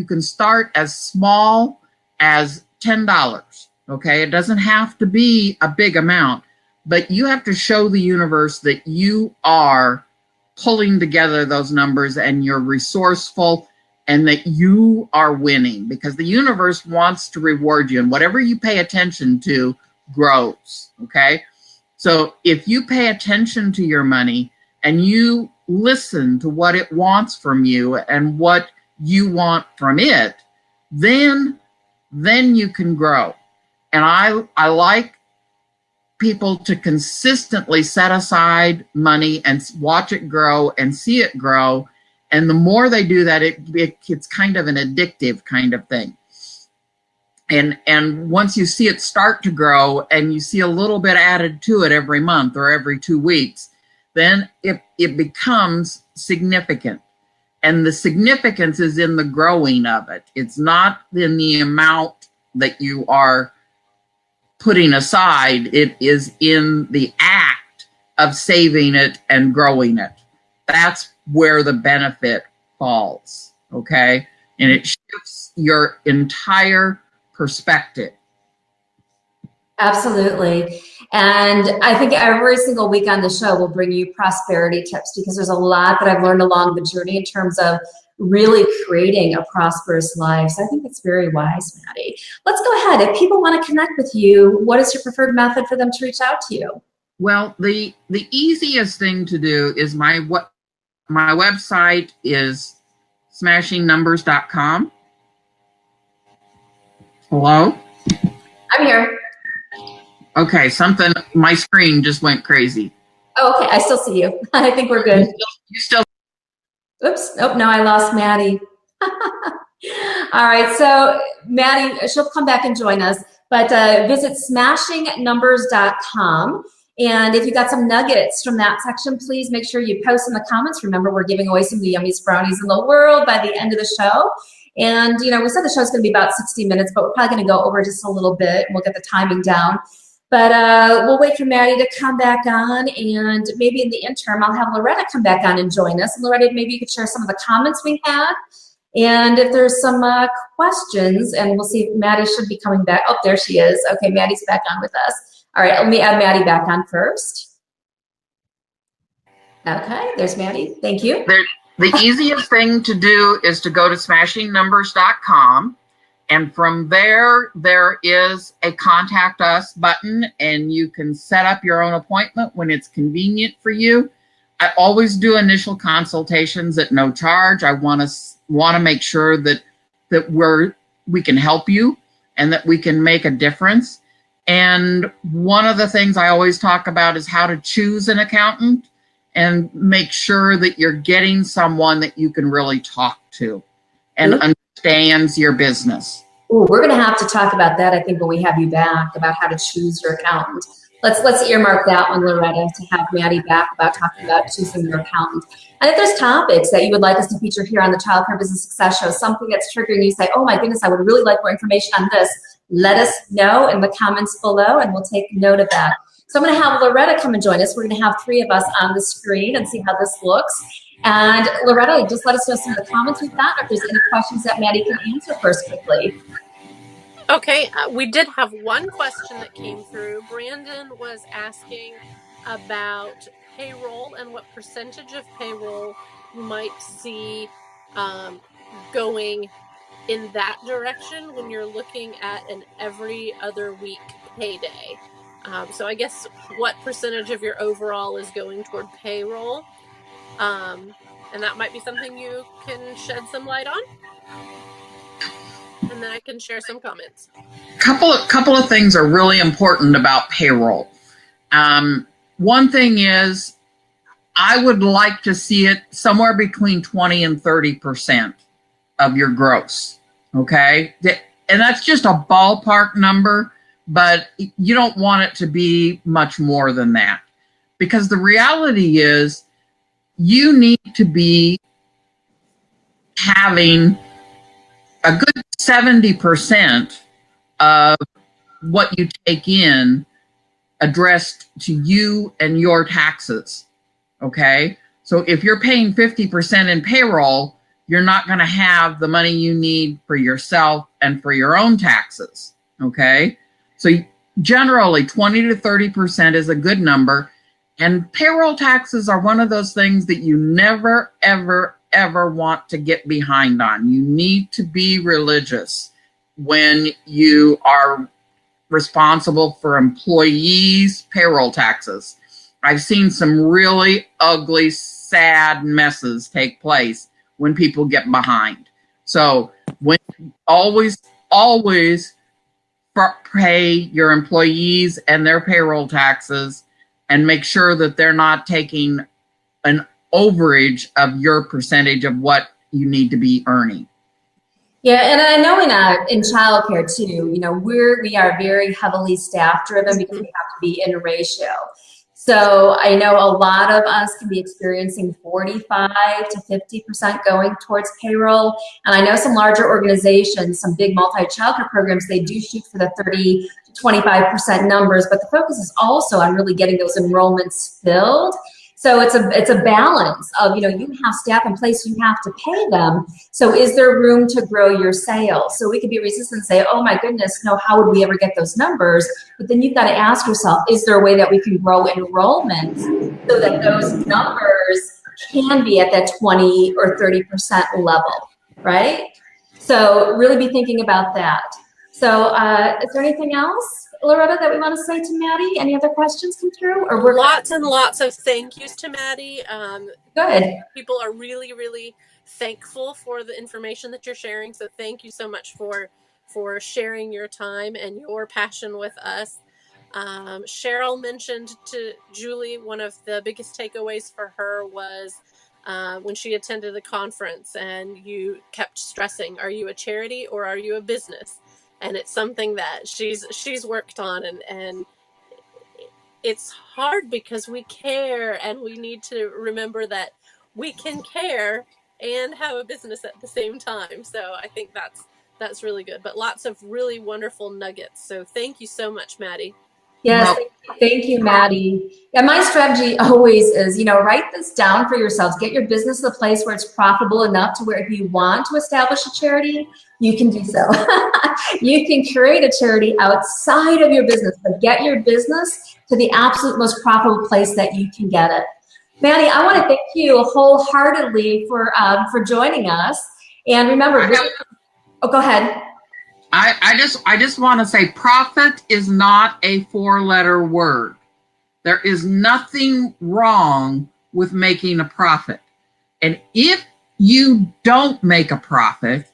can start as small as $10. Okay. It doesn't have to be a big amount, but you have to show the universe that you are pulling together those numbers and you're resourceful and that you are winning, because the universe wants to reward you, and whatever you pay attention to grows. Okay. So if you pay attention to your money and you listen to what it wants from you and what you want from it, then you can grow. And I like people to consistently set aside money and watch it grow and see it grow. And the more they do that, it's kind of an addictive kind of thing. And once you see it start to grow and you see a little bit added to it every month or every 2 weeks, then it becomes significant. And the significance is in the growing of it. It's not in the amount that you are putting aside. It is in the act of saving it and growing it. That's where the benefit falls. Okay. And it shifts your entire perspective. Absolutely. And I think every single week on the show we'll bring you prosperity tips, because there's a lot that I've learned along the journey in terms of really creating a prosperous life. So I think it's very wise, Maddie. Let's go ahead. If people want to connect with you, what is your preferred method for them to reach out to you? Well, the easiest thing to do is my website is smashingnumbers.com. Hello? I'm here. Okay, my screen just went crazy. Oh, okay. I still see you. I think we're good. You still. Oops. Oh, no, I lost Maddie. All right. So Maddie, she'll come back and join us, but visit smashingnumbers.com. And if you got some nuggets from that section, please make sure you post in the comments. Remember, we're giving away some of the yummiest brownies in the world by the end of the show. And, we said the show's going to be about 60 minutes, but we're probably going to go over just a little bit. And we'll get the timing down. But we'll wait for Maddie to come back on. And maybe in the interim, I'll have Loretta come back on and join us. And Loretta, maybe you could share some of the comments we had. And if there's some questions, and we'll see if Maddie should be coming back. Oh, there she is. Okay, Maddie's back on with us. All right, let me add Maddie back on first. Okay, there's Maddie. Thank you. The easiest thing to do is to go to smashingnumbers.com. And from there is a contact us button, and you can set up your own appointment when it's convenient for you. I always do initial consultations at no charge. I want to make sure that we can help you and that we can make a difference. And one of the things I always talk about is how to choose an accountant and make sure that you're getting someone that you can really talk to and understands your business. Ooh, we're going to have to talk about that, I think, when we have you back, about how to choose your accountant. Let's earmark that one, Loretta, to have Maddie back about talking about choosing your accountant. And if there's topics that you would like us to feature here on the Child Care Business Success Show, something that's triggering you, say, oh my goodness, I would really like more information on this, let us know in the comments below, and we'll take note of that. So I'm going to have Loretta come and join us. We're going to have 3 of us on the screen and see how this looks. And Loretta, just let us know some of the comments we've got, if there's any questions that Maddie can answer first quickly. Okay, we did have one question that came through. Brandon was asking about payroll and what percentage of payroll you might see going in that direction when you're looking at an every other week payday. So I guess what percentage of your overall is going toward payroll? And that might be something you can shed some light on. And then I can share some comments. Couple of things are really important about payroll. One thing is, I would like to see it somewhere between 20 and 30% of your gross. Okay. And that's just a ballpark number, but you don't want it to be much more than that, because the reality is you need to be having a good 70% of what you take in addressed to you and your taxes. Okay. So if you're paying 50% in payroll, you're not going to have the money you need for yourself and for your own taxes. Okay. So generally 20 to 30% is a good number. And payroll taxes are one of those things that you never, ever, ever want to get behind on. You need to be religious when you are responsible for employees' payroll taxes. I've seen some really ugly, sad messes take place when people get behind. So when always pay your employees and their payroll taxes, and make sure that they're not taking an overage of your percentage of what you need to be earning. Yeah, and I know in childcare too, you know, we are very heavily staff driven because we have to be in a ratio. So I know a lot of us can be experiencing 45 to 50% going towards payroll. And I know some larger organizations, some big multi-childcare programs, they do shoot for the 30 to 25% numbers, but the focus is also on really getting those enrollments filled. So it's a balance of, you know, you have staff in place, you have to pay them. So is there room to grow your sales? So we could be resistant and say, oh my goodness, no, how would we ever get those numbers? But then you've got to ask yourself, is there a way that we can grow enrollment so that those numbers can be at that 20 or 30% level, right? So really be thinking about that. So is there anything else, Loretta, that we want to say to Maddie? Any other questions come through? Or we're lots and lots of thank yous to Maddie. Good. People are really, really thankful for the information that you're sharing. So thank you so much for sharing your time and your passion with us. Cheryl mentioned to Julie, one of the biggest takeaways for her was when she attended the conference, and you kept stressing, are you a charity or are you a business? And it's something that she's worked on, and it's hard because we care, and we need to remember that we can care and have a business at the same time. So I think that's really good, but lots of really wonderful nuggets. So thank you so much, Maddie. Yes, thank you, Maddie. Yeah, my strategy always is, you know, write this down for yourselves. Get your business to the place where it's profitable enough to where if you want to establish a charity, you can do so. You can create a charity outside of your business, but get your business to the absolute most profitable place that you can get it. Maddie, I want to thank you wholeheartedly for joining us. And remember, go ahead. I just want to say, profit is not a 4-letter word. There is nothing wrong with making a profit. And if you don't make a profit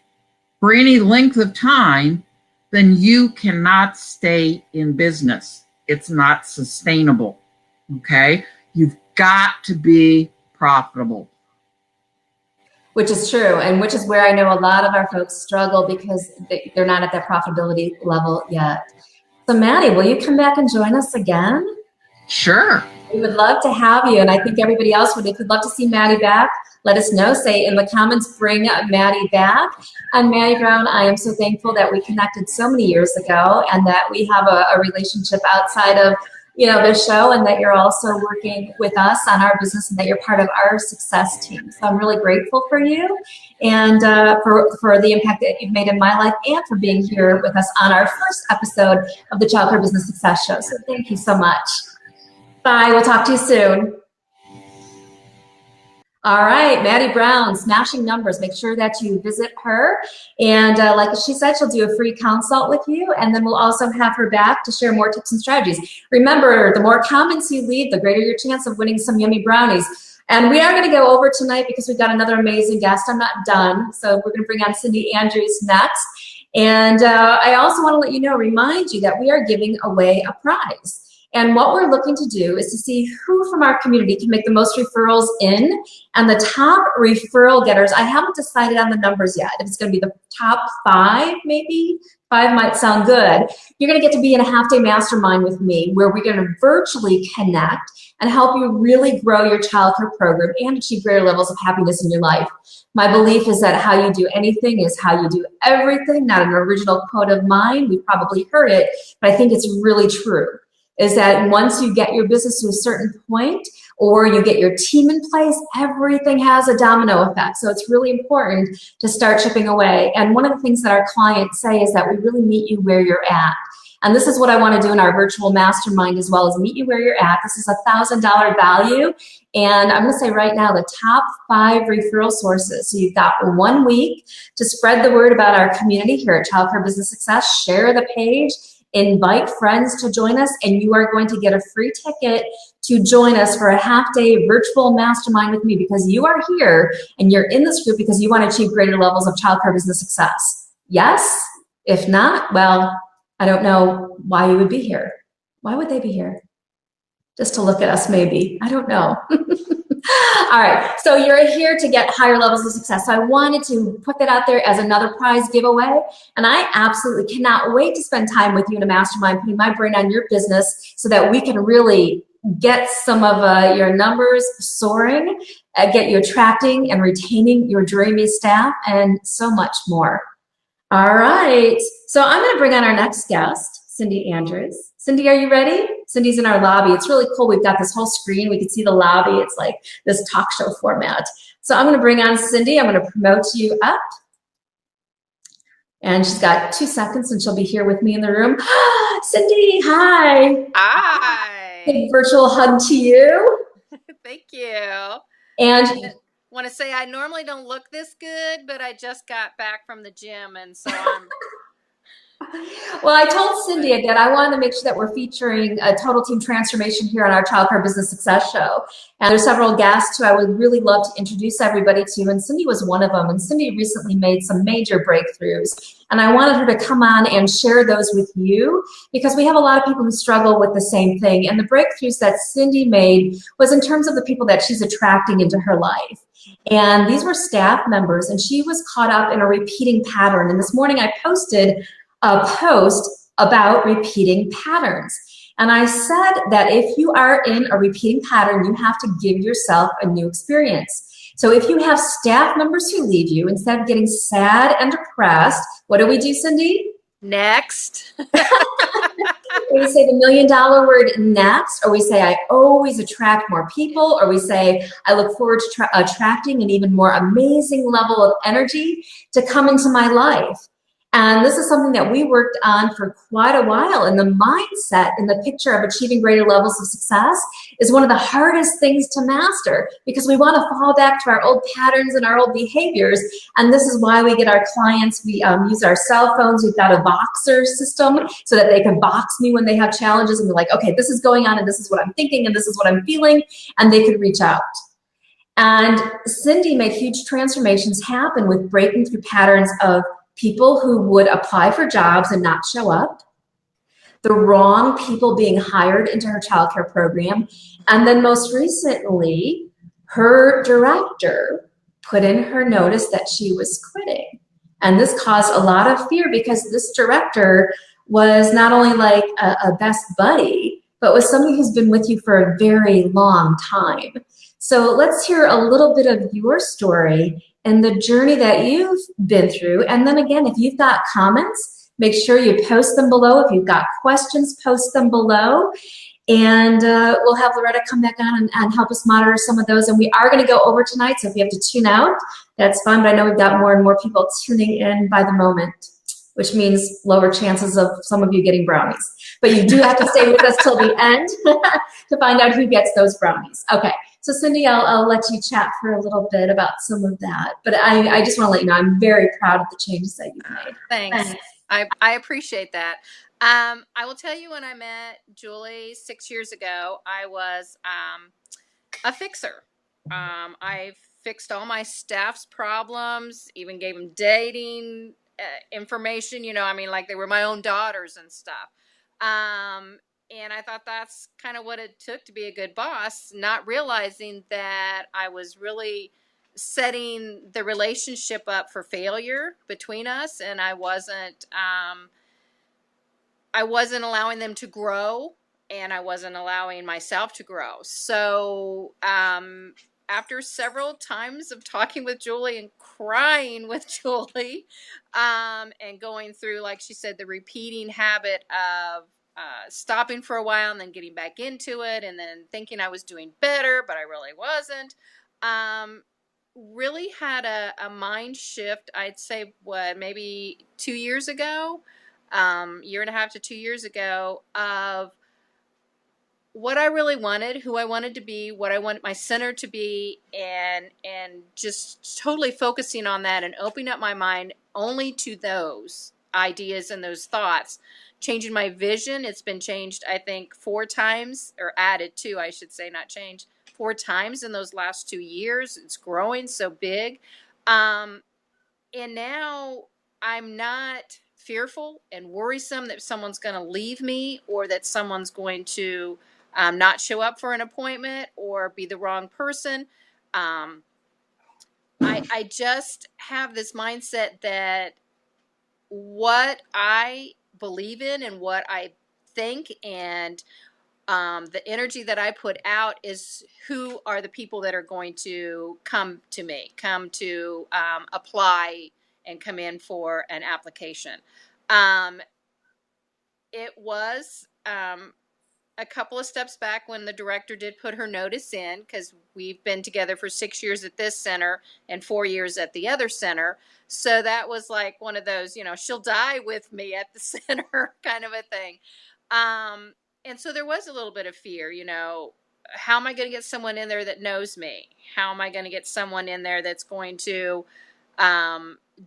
for any length of time, then you cannot stay in business. It's not sustainable. Okay? You've got to be profitable. Which is true, and which is where I know a lot of our folks struggle because they're not at that profitability level yet. So Maddie, will you come back and join us again? Sure. We would love to have you, and I think everybody else would. If you'd love to see Maddie back, let us know. Say in the comments, bring Maddie back. And Maddie Brown, I am so thankful that we connected so many years ago and that we have a relationship outside of, you know, this show, and that you're also working with us on our business and that you're part of our success team. So I'm really grateful for you and for the impact that you've made in my life and for being here with us on our first episode of the Childcare Business Success Show. So thank you so much. Bye. We'll talk to you soon. All right, Maddie Brown, smashing numbers. Make sure that you visit her. And like she said, she'll do a free consult with you. And then we'll also have her back to share more tips and strategies. Remember, the more comments you leave, the greater your chance of winning some yummy brownies. And we are going to go over tonight because we've got another amazing guest. I'm not done. So we're going to bring on Cindy Andrews next. And I also want to let you know, remind you that we are giving away a prize. And what we're looking to do is to see who from our community can make the most referrals in. And the top referral getters, I haven't decided on the numbers yet. If it's going to be the top 5, maybe. 5 might sound good. You're going to get to be in a half-day mastermind with me where we're going to virtually connect and help you really grow your childcare program and achieve greater levels of happiness in your life. My belief is that how you do anything is how you do everything, not an original quote of mine. We've probably heard it, but I think it's really true. Is that once you get your business to a certain point or you get your team in place, everything has a domino effect. So it's really important to start chipping away. And one of the things that our clients say is that we really meet you where you're at. And this is what I want to do in our virtual mastermind as well, as meet you where you're at. This is a $1,000 value. And I'm going to say right now, the top 5 referral sources. So you've got 1 week to spread the word about our community here at Childcare Business Success. Share the page. Invite friends to join us, and you are going to get a free ticket to join us for a half-day virtual mastermind with me, because you are here and you're in this group because you want to achieve greater levels of childcare business success. Yes? If not, well, I don't know why you would be here. Why would they be here? Just to look at us, maybe. I don't know. All right, so you're here to get higher levels of success. So I wanted to put that out there as another prize giveaway. And I absolutely cannot wait to spend time with you in a mastermind, putting my brain on your business so that we can really get some of your numbers soaring, get you attracting and retaining your dreamy staff, and so much more. All right, so I'm going to bring on our next guest, Cindy Andrews. Cindy, are you ready? Cindy's in our lobby. It's really cool. We've got this whole screen. We can see the lobby. It's like this talk show format. So I'm going to bring on Cindy. I'm going to promote you up. And she's got 2 seconds and she'll be here with me in the room. Cindy, hi. Hi. Big virtual hug to you. Thank you. And I want to say I normally don't look this good, but I just got back from the gym, and so I'm... Well, I told Cindy again, I wanted to make sure that we're featuring a total team transformation here on our Childcare Business Success Show. And there's several guests who I would really love to introduce everybody to, and Cindy was one of them. And Cindy recently made some major breakthroughs. And I wanted her to come on and share those with you, because we have a lot of people who struggle with the same thing. And the breakthroughs that Cindy made was in terms of the people that she's attracting into her life. And these were staff members, and she was caught up in a repeating pattern. And this morning I posted a post about repeating patterns. And I said that if you are in a repeating pattern, you have to give yourself a new experience. So if you have staff members who leave you, instead of getting sad and depressed, what do we do, Cindy? Next. We say the $1 million word next, or we say I always attract more people, or we say I look forward to attracting an even more amazing level of energy to come into my life. And this is something that we worked on for quite a while. And the mindset in the picture of achieving greater levels of success is one of the hardest things to master, because we want to fall back to our old patterns and our old behaviors. And this is why we get our clients, we use our cell phones. We've got a Voxer system so that they can box me when they have challenges and be like, okay, this is going on and this is what I'm thinking and this is what I'm feeling, and they could reach out. And Cindy made huge transformations happen with breaking through patterns of people who would apply for jobs and not show up, the wrong people being hired into her childcare program, and then most recently, her director put in her notice that she was quitting. And this caused a lot of fear, because this director was not only like a best buddy, but was somebody who's been with you for a very long time. So let's hear a little bit of your story and the journey that you've been through. And then again, if you've got comments, make sure you post them below. If you've got questions, post them below. And we'll have Loretta come back on and help us monitor some of those. And we are going to go over tonight, so if you have to tune out, that's fine. But I know we've got more and more people tuning in by the moment, which means lower chances of some of you getting brownies. But you do have to stay with us till the end to find out who gets those brownies. Okay, So Cindy, I'll let you chat for a little bit about some of that. But I just want to let you know I'm very proud of the changes that you've made. Thanks. I appreciate that. I will tell you, when I met Julie 6 years ago, I was a fixer. I fixed all my staff's problems, even gave them dating information, you know, I mean, like they were my own daughters and stuff. And I thought that's kind of what it took to be a good boss, not realizing that I was really setting the relationship up for failure between us, and I wasn't allowing them to grow, and I wasn't allowing myself to grow. So after several times of talking with Julie and crying with Julie, and going through, like she said, the repeating habit of stopping for a while and then getting back into it, and then thinking I was doing better, but I really wasn't, really had a mind shift, I'd say, maybe 2 years ago, year and a half to 2 years ago, of what I really wanted, who I wanted to be, what I want my center to be, and just totally focusing on that and opening up my mind only to those ideas and those thoughts. Changing my vision. It's been changed, I think, 4 times, or added to, I should say, not changed, 4 times in those last 2 years. It's growing so big. And now I'm not fearful and worrisome that someone's going to leave me, or that someone's going to not show up for an appointment or be the wrong person. I just have this mindset that what I believe in and what I think, and the energy that I put out, is who are the people that are going to come to me, come to apply and come in for an application. It was a couple of steps back when the director did put her notice in, because we've been together for 6 years at this center and 4 years at the other center. So that was like one of those, you know, she'll die with me at the center kind of a thing. And so there was a little bit of fear, you know, how am I going to get someone in there that knows me? How am I going to get someone in there that's going to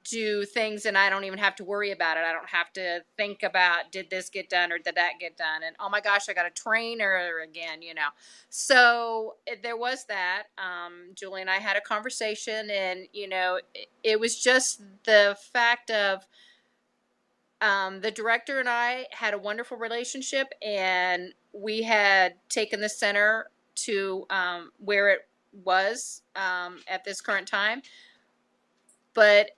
do things and I don't even have to worry about it? I don't have to think about, did this get done or did that get done? And oh my gosh, I got to train her again, you know. So there was that. Julie and I had a conversation, and, you know, it was just the fact of the director and I had a wonderful relationship, and we had taken the center to where it was at this current time. But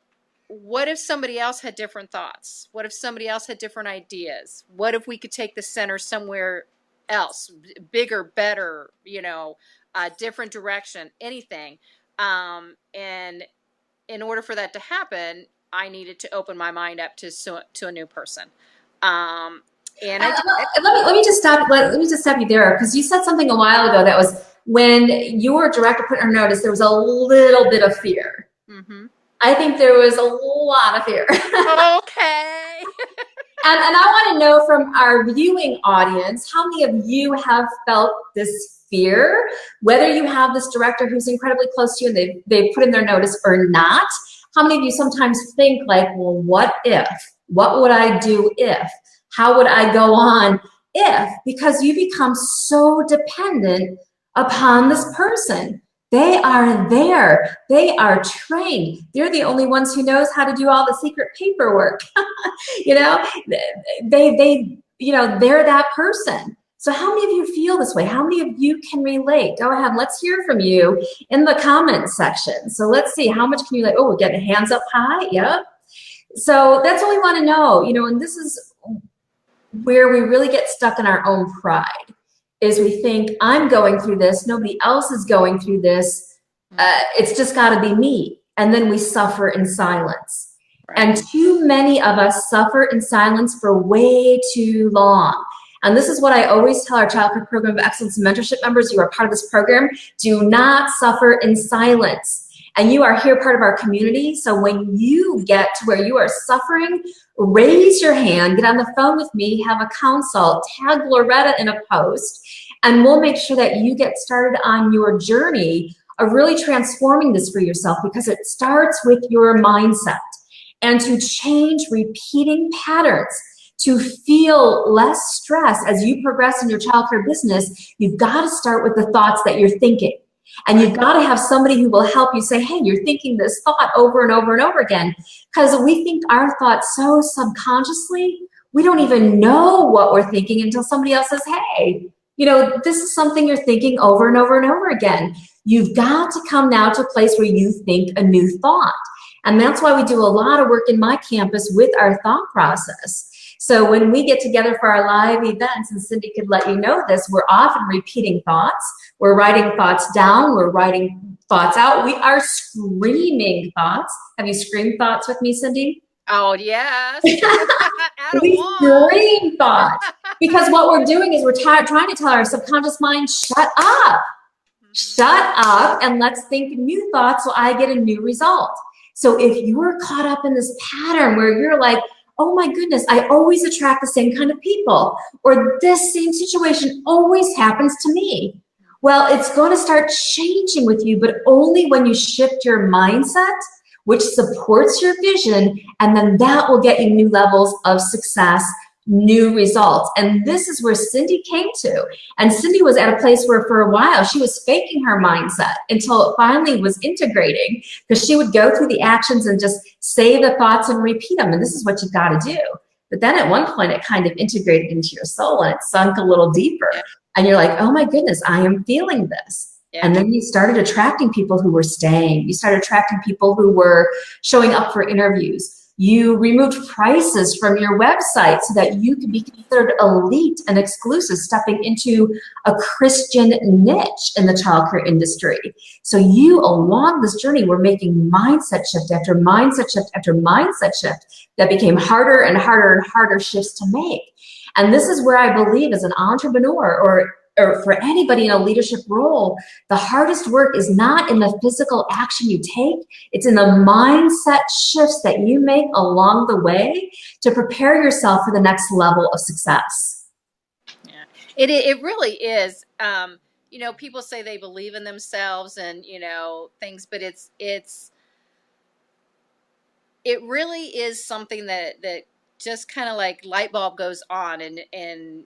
what if somebody else had different thoughts? What if somebody else had different ideas? What if we could take the center somewhere else, bigger, better, you know, different direction, anything? And in order for that to happen, I needed to open my mind up to a new person. And let me just stop. Let me just stop you there, because you said something a while ago that was, when your director put her notice, there was a little bit of fear. Mm-hmm. I think there was a lot of fear. Okay. And I want to know from our viewing audience, how many of you have felt this fear, whether you have this director who's incredibly close to you and they've put in their notice or not? How many of you sometimes think like, well, what if? What would I do if? How would I go on if? Because you become so dependent upon this person. They are there. They are trained. They're the only ones who knows how to do all the secret paperwork. You know, they're that person. So how many of you feel this way? How many of you can relate? Go ahead. Let's hear from you in the comments section. So let's see, how much can you we're getting hands up high. Yep. So that's what we want to know, you know, and this is where we really get stuck in our own pride. Is we think, I'm going through this, nobody else is going through this, it's just got to be me. And then we suffer in silence. Right. And too many of us suffer in silence for way too long. And this is what I always tell our Childcare Program of Excellence and Mentorship members. You are part of this program. Do not suffer in silence. And you are here part of our community. So when you get to where you are suffering, raise your hand, get on the phone with me, have a consult, tag Loretta in a post, And we'll make sure that you get started on your journey of really transforming this for yourself, because it starts with your mindset. And to change repeating patterns, to feel less stress as you progress in your childcare business, you've got to start with the thoughts that you're thinking. And you've got to have somebody who will help you say, hey, you're thinking this thought over and over and over again. Because we think our thoughts so subconsciously, we don't even know what we're thinking until somebody else says, hey, you know, this is something you're thinking over and over and over again. You've got to come now to a place where you think a new thought. And that's why we do a lot of work in my campus with our thought process. So when we get together for our live events, and Cindy could let you know this, we're often repeating thoughts. We're writing thoughts down. We're writing thoughts out. We are screaming thoughts. Have you screamed thoughts with me, Cindy? Oh, yes. We scream thoughts. Because what we're doing is we're trying to tell our subconscious mind, shut up. Shut up and let's think new thoughts so I get a new result. So if you're caught up in this pattern where you're like, oh my goodness, I always attract the same kind of people, or this same situation always happens to me. Well, it's going to start changing with you, but only when you shift your mindset, which supports your vision, and then that will get you new levels of success, new results. And this is where Cindy came to. And Cindy was at a place where for a while she was faking her mindset until it finally was integrating, because she would go through the actions and just say the thoughts and repeat them. And this is what you got to do. But then at one point it kind of integrated into your soul and it sunk a little deeper. And you're like, oh my goodness, I am feeling this. Yeah. And then you started attracting people who were staying. You started attracting people who were showing up for interviews. You removed prices from your website so that you could be considered elite and exclusive, stepping into a Christian niche in the childcare industry. So you, along this journey, were making mindset shift after mindset shift after mindset shift that became harder and harder and harder shifts to make. And this is where I believe, as an entrepreneur or for anybody in a leadership role, the hardest work is not in the physical action you take, it's in the mindset shifts that you make along the way to prepare yourself for the next level of success. Yeah, it really is. You know, people say they believe in themselves and, you know, things, but it really is something that just kind of like light bulb goes on, and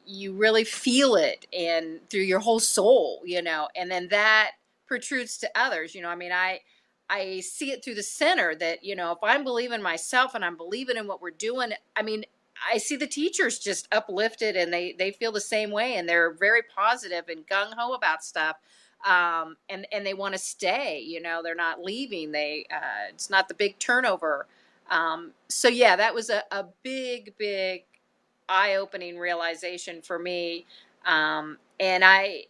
you really feel it and through your whole soul, you know, and then that protrudes to others. You know, I mean, I see it through the center that, you know, if I'm believing myself and I'm believing in what we're doing, I mean, I see the teachers just uplifted and they feel the same way, and they're very positive and gung-ho about stuff. And they want to stay, you know, they're not leaving. It's not the big turnover. So yeah, that was a big eye-opening realization for me. And I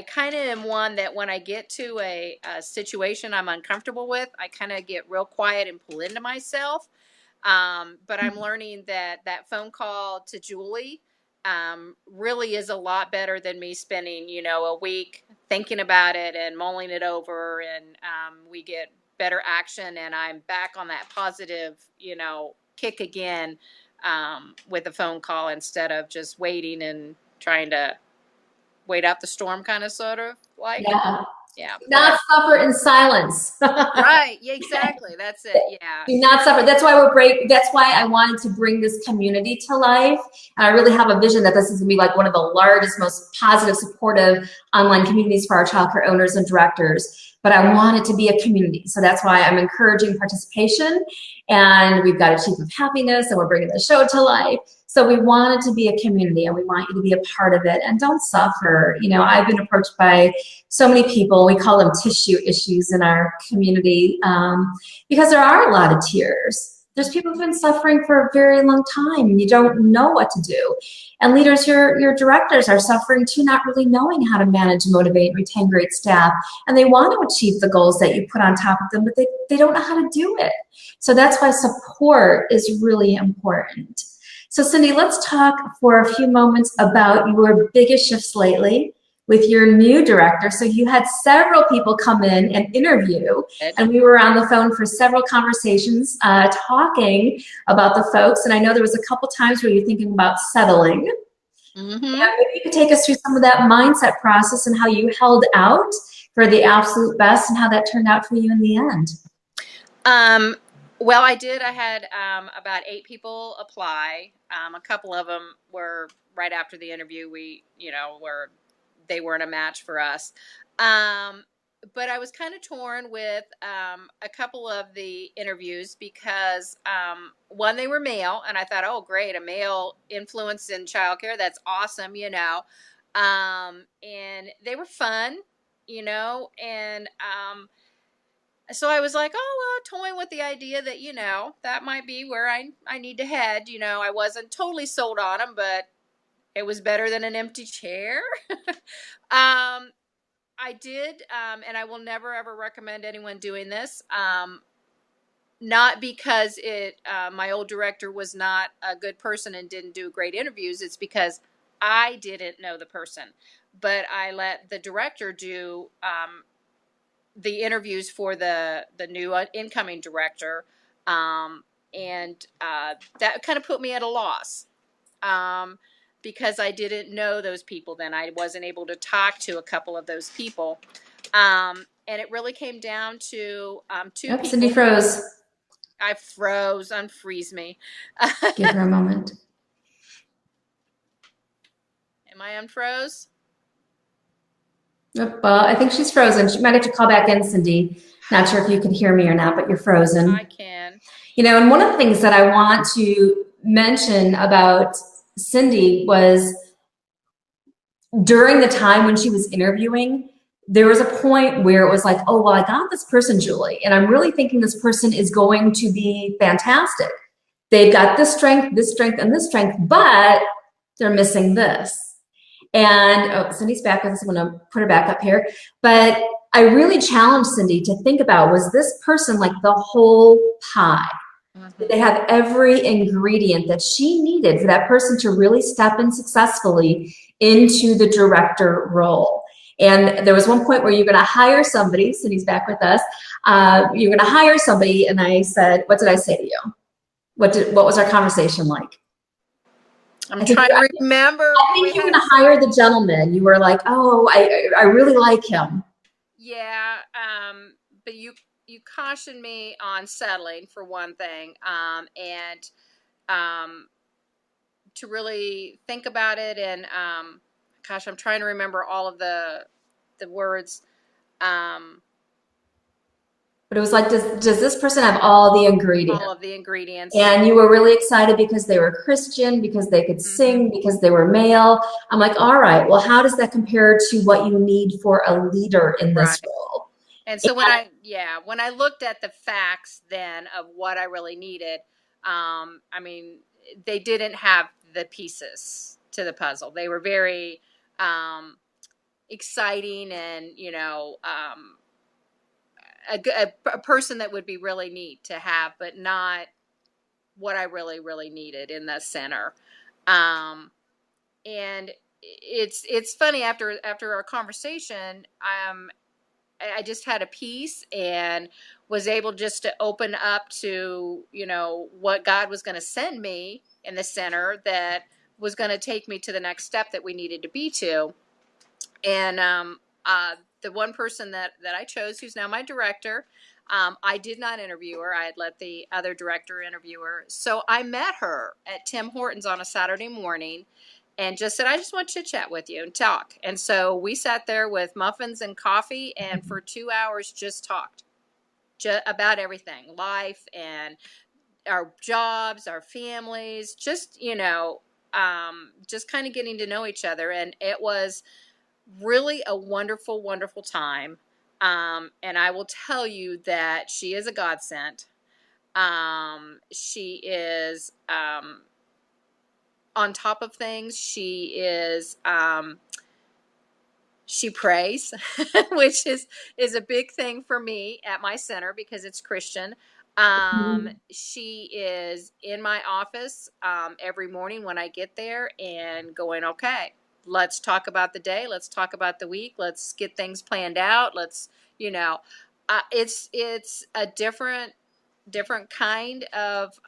kind of am one that when I get to a situation I'm uncomfortable with, I kind of get real quiet and pull into myself. But I'm learning that phone call to Julie really is a lot better than me spending, you know, a week thinking about it and mulling it over, and we get better action, and I'm back on that positive, you know, kick again with a phone call instead of just waiting and trying to wait out the storm, kind of, sort of like. Yeah. Do not suffer in silence. Right. Yeah, exactly. That's it. Yeah. Do not suffer. That's why that's why I wanted to bring this community to life. And I really have a vision that this is going to be like one of the largest, most positive, supportive online communities for our childcare owners and directors. But I want it to be a community. So that's why I'm encouraging participation. And we've got a Chief of Happiness, and we're bringing the show to life. So we want it to be a community, and we want you to be a part of it. And don't suffer. You know, I've been approached by so many people. We call them tissue issues in our community because there are a lot of tears. There's people who've been suffering for a very long time, and you don't know what to do. And leaders, your directors are suffering too, not really knowing how to manage, motivate, and retain great staff. And they want to achieve the goals that you put on top of them, but they don't know how to do it. So that's why support is really important. So Cindy, let's talk for a few moments about your biggest shifts lately with your new director. So you had several people come in and interview, and we were on the phone for several conversations talking about the folks. And I know there was a couple times where you're thinking about settling. Mm-hmm. Yeah, maybe you could take us through some of that mindset process and how you held out for the absolute best and how that turned out for you in the end. Well, I did. I had about 8 people apply. A couple of them were right after the interview. Where they weren't a match for us. But I was kind of torn with a couple of the interviews because one, they were male, and I thought, oh, great, a male influence in childcare. That's awesome, and they were fun, and so I was like, oh, well, toying with the idea that, that might be where I need to head. I wasn't totally sold on them, but it was better than an empty chair. I did, and I will never, ever recommend anyone doing this. Not because my old director was not a good person and didn't do great interviews. It's because I didn't know the person, but I let the director do the interviews for the new incoming director, and that kind of put me at a loss because I didn't know those people then. I wasn't able to talk to a couple of those people, and it really came down to 2 people. Cindy froze. I froze. Unfreeze me. Give her a moment. Am I unfroze? Well, I think she's frozen. She might have to call back in, Cindy. Not sure if you can hear me or not, but you're frozen. I can. And one of the things that I want to mention about Cindy was during the time when she was interviewing, there was a point where it was like, oh, well, I got this person, Julie, and I'm really thinking this person is going to be fantastic. They've got this strength, and this strength, but they're missing this. And Cindy's back with us. I'm going to put her back up here. But I really challenged Cindy to think about, was this person like the whole pie? Did they have every ingredient that she needed for that person to really step in successfully into the director role? And there was one point where you're going to hire somebody. Cindy's back with us. You're going to hire somebody. And I said, what did I say to you? What was our conversation like? I'm trying to remember. I think you're going to hire the gentleman. You were like, oh, I really like him. Yeah, but you cautioned me on settling for one thing, and to really think about it. And gosh, I'm trying to remember all of the words. But it was like, does this person have all the ingredients? All of the ingredients. And you were really excited because they were Christian, because they could sing, because they were male. I'm like, all right, well, how does that compare to what you need for a leader in this role? And so when I looked at the facts then of what I really needed, I mean, they didn't have the pieces to the puzzle. They were very exciting and, a person that would be really neat to have, but not what I really, really needed in the center. And it's funny, after our conversation, I just had a peace and was able just to open up to, what God was going to send me in the center that was going to take me to the next step that we needed to be to. And the one person that I chose, who's now my director, I did not interview her. I had let the other director interview her. So I met her at Tim Hortons on a Saturday morning and just said, I just want to chit chat with you and talk. And so we sat there with muffins and coffee and for 2 hours just talked about everything, life and our jobs, our families, just, just kind of getting to know each other. And it was really a wonderful, wonderful time. And I will tell you that she is a godsend. She is on top of things. She is she prays, which is a big thing for me at my center because it's Christian. She is in my office every morning when I get there and going, okay, let's talk about the day. Let's talk about the week. Let's get things planned out. Let's, it's a different kind of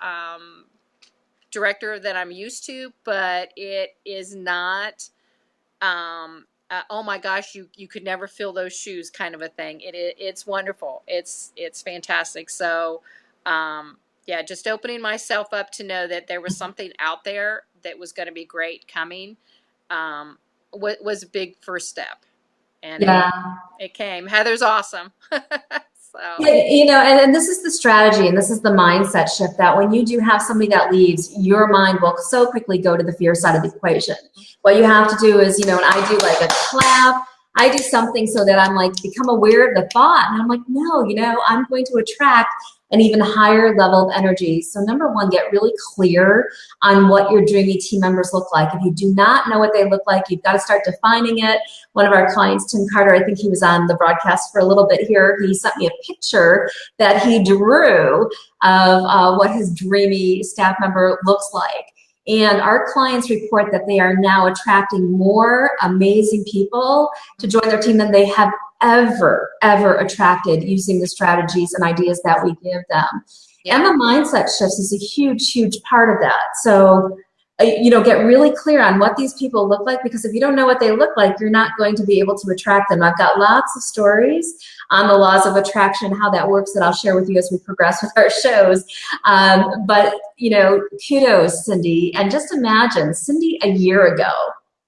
director that I'm used to, but it is not, oh my gosh, you could never fill those shoes kind of a thing. It's wonderful. It's fantastic. So, yeah, just opening myself up to know that there was something out there that was going to be great coming, was a big first step. And Yeah. it came. Heather's awesome. So. And this is the strategy, and this is the mindset shift, that when you do have somebody that leaves, your mind will so quickly go to the fear side of the equation. What you have to do is, and I do like a clap, I do something so that I'm like, become aware of the thought. And I'm like, no, I'm going to attract an even higher level of energy. So number one, get really clear on what your dreamy team members look like. If you do not know what they look like, you've got to start defining it. One of our clients, Tim Carter, I think he was on the broadcast for a little bit here. He sent me a picture that he drew of what his dreamy staff member looks like. And our clients report that they are now attracting more amazing people to join their team than they have ever attracted using the strategies and ideas that we give them. Yeah. And the mindset shifts is a huge part of that. So, get really clear on what these people look like, because if you don't know what they look like, you're not going to be able to attract them. I've got lots of stories on the laws of attraction, how that works, that I'll share with you as we progress with our shows. But kudos, Cindy. And just imagine, Cindy, a year ago,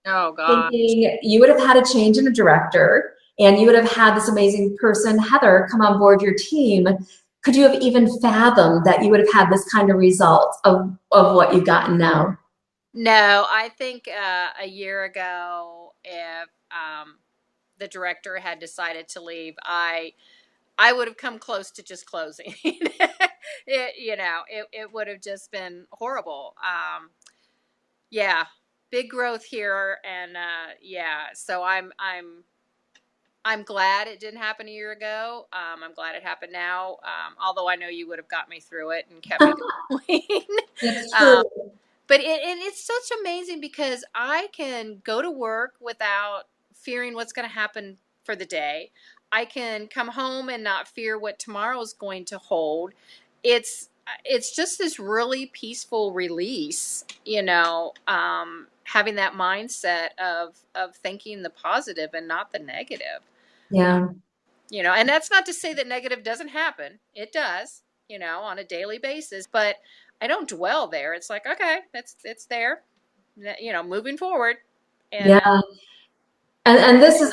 oh God, thinking you would have had a change in a director, and you would have had this amazing person, Heather, come on board your team. Could you have even fathomed that you would have had this kind of result of what you've gotten now? No, I think a year ago, if the director had decided to leave, I would have come close to just closing. It would have just been horrible. Yeah, big growth here, and so I'm glad it didn't happen a year ago. I'm glad it happened now. Although I know you would have got me through it and kept me going. That's true. But it's such amazing, because I can go to work without fearing what's going to happen for the day. I can come home and not fear what tomorrow's going to hold. It's just this really peaceful release, having that mindset of thinking the positive and not the negative. Yeah. And that's not to say that negative doesn't happen. It does, on a daily basis, but I don't dwell there. It's like, okay, it's there, moving forward. And, yeah. And this is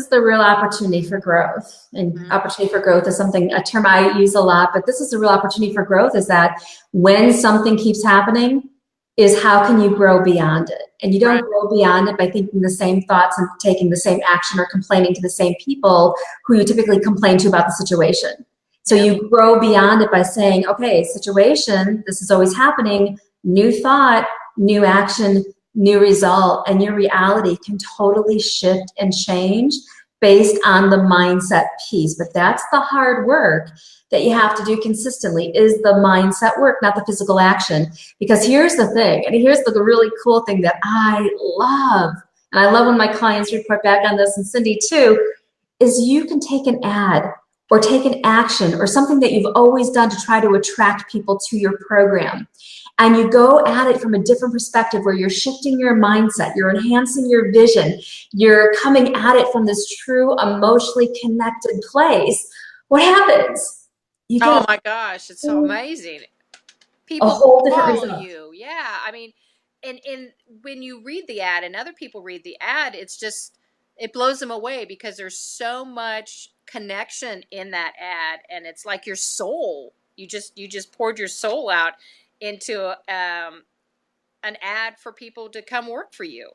the real opportunity for growth. And opportunity for growth is a term I use a lot, but this is a real opportunity for growth, is that when something keeps happening, is how can you grow beyond it? And you don't grow beyond it by thinking the same thoughts and taking the same action or complaining to the same people who you typically complain to about the situation. So you grow beyond it by saying, okay, situation, this is always happening, new thought, new action, new result, and your reality can totally shift and change based on the mindset piece. But that's the hard work that you have to do consistently, is the mindset work, not the physical action. Because here's the thing, and here's the really cool thing that I love, and I love when my clients report back on this, and Cindy too, is you can take an ad or take an action or something that you've always done to try to attract people to your program. And you go at it from a different perspective, where you're shifting your mindset, you're enhancing your vision, you're coming at it from this true emotionally connected place. What happens? Oh my gosh, it's so amazing. People a whole different follow you. Yeah, I mean, and when you read the ad and other people read the ad, it blows them away, because there's so much connection in that ad, and it's like your soul. You just poured your soul out into an ad for people to come work for you.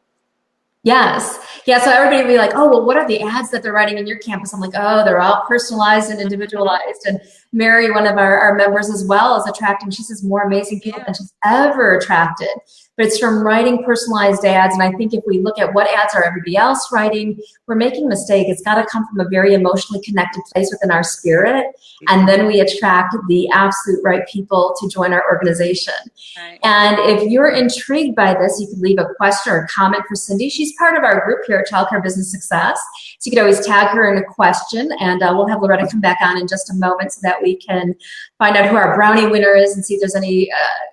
Yes. Yeah. So everybody will be like, oh, well, what are the ads that they're writing in your campus? I'm like, oh, they're all personalized and individualized. And Mary, one of our members as well, is attracting, she says, more amazing people than she's ever attracted. But it's from writing personalized ads. And I think if we look at what ads are everybody else writing, we're making a mistake. It's got to come from a very emotionally connected place within our spirit. And then we attract the absolute right people to join our organization. Right. And if you're intrigued by this, you can leave a question or a comment for Cindy. She's part of our group here at Childcare Business Success. So you could always tag her in a question, and we'll have Loretta come back on in just a moment so that we can find out who our brownie winner is and see if there's any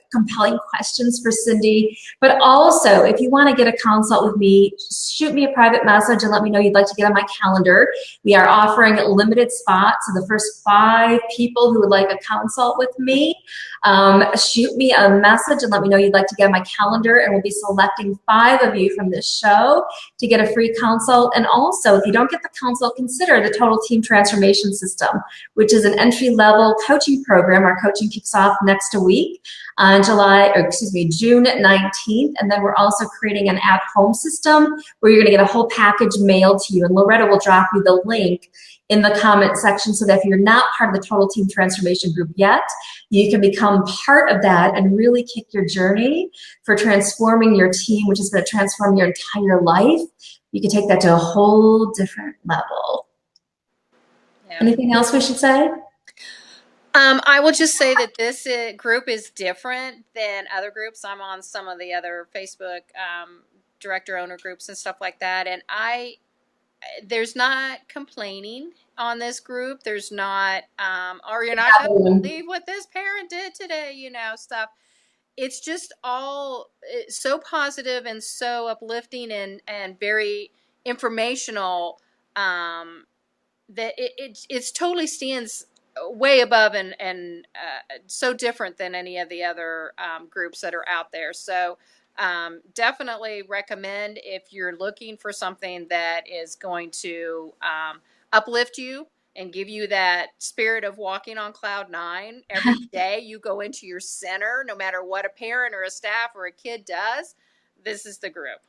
compelling questions for Cindy. But also, if you want to get a consult with me, just shoot me a private message and let me know you'd like to get on my calendar. We are offering limited spots. So the first 5 people who would like a consult with me, shoot me a message and let me know you'd like to get on my calendar, and we'll be selecting 5 of you from this show to get a free consult. And also, if you don't get the consult, consider the Total Team Transformation System, which is an entry-level coaching program. Our coaching kicks off next week on June 19th. And then we're also creating an at-home system where you're going to get a whole package mailed to you. And Loretta will drop you the link in the comment section so that if you're not part of the Total Team Transformation group yet, you can become part of that and really kick your journey for transforming your team, which is going to transform your entire life. You can take that to a whole different level. Yeah. Anything else we should say? I will just say that this group is different than other groups. I'm on some of the other Facebook director owner groups and stuff like that. And there's not complaining on this group. There's not, or you're not going to believe what this parent did today, stuff. It's just all so positive and so uplifting and very informational that it's totally stands way above and so different than any of the other groups that are out there. So definitely recommend if you're looking for something that is going to uplift you and give you that spirit of walking on cloud 9 every day. You go into your center, no matter what a parent or a staff or a kid does, this is the group.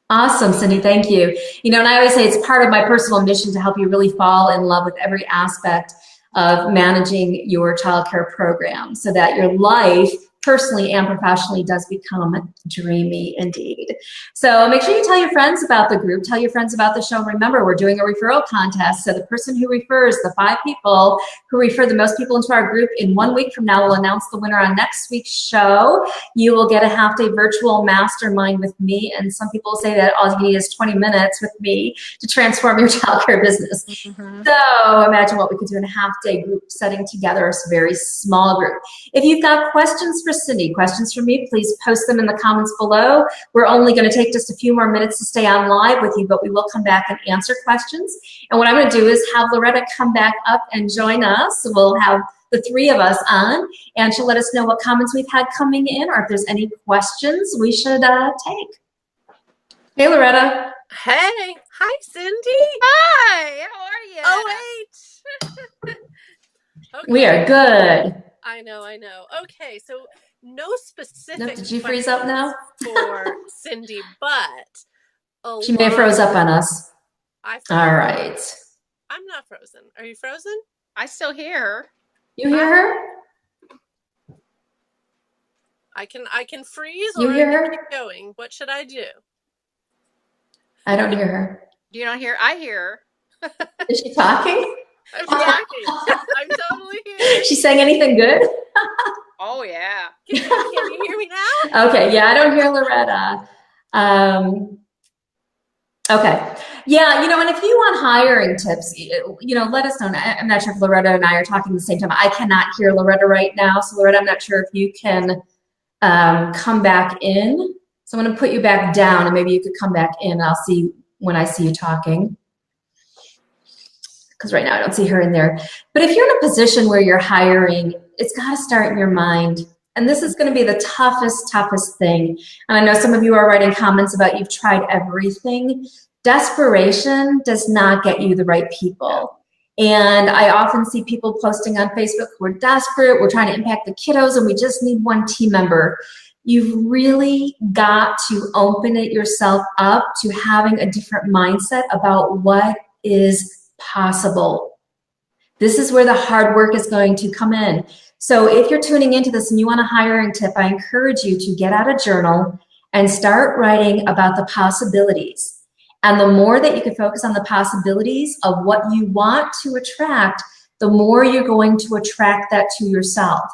Awesome, Cindy, thank you. And I always say it's part of my personal mission to help you really fall in love with every aspect of managing your childcare program so that your life personally and professionally does become dreamy indeed. So make sure you tell your friends about the group, tell your friends about the show. And remember, we're doing a referral contest. So the person who refers, the 5 people who refer the most people into our group, in 1 week from now, we'll announce the winner on next week's show. You will get a half-day virtual mastermind with me. And some people say that all you need is 20 minutes with me to transform your childcare business. Mm-hmm. So imagine what we could do in a half-day group setting together, a very small group. If you've got questions for Cindy, questions for me, please post them in the comments below. We're only going to take just a few more minutes to stay on live with you, but we will come back and answer questions. And what I'm going to do is have Loretta come back up and join us. So we'll have the 3 of us on, and she'll let us know what comments we've had coming in or if there's any questions we should take. Hey, Loretta. Hey. Hi, Cindy. Hi. How are you? Oh, wait. Okay. We are good. I know. Okay, so no specific. No, did you freeze up now? For Cindy, but she may have froze up on us. All right. I'm not frozen. Are you frozen? I still hear her. You hear her? I can freeze you or hear I her? can keep going. What should I do? I don't hear her. You don't hear? I hear her. Is she talking? I'm talking. I'm totally here. She saying anything good? Oh, yeah. Can you hear me now? Okay, yeah, I don't hear Loretta. Okay. Yeah, and if you want hiring tips, let us know. I'm not sure if Loretta and I are talking at the same time. I cannot hear Loretta right now. So Loretta, I'm not sure if you can come back in. So I'm going to put you back down and maybe you could come back in. I'll see when I see you talking. Because right now I don't see her in there. But if you're in a position where you're hiring, it's got to start in your mind. And this is going to be the toughest thing. And I know some of you are writing comments about you've tried everything. Desperation does not get you the right people. And I often see people posting on Facebook, we're desperate, we're trying to impact the kiddos, and we just need one team member. You've really got to open it yourself up to having a different mindset about what is possible. This is where the hard work is going to come in. So if you're tuning into this and you want a hiring tip, I encourage you to get out a journal and start writing about the possibilities. And the more that you can focus on the possibilities of what you want to attract, the more you're going to attract that to yourself.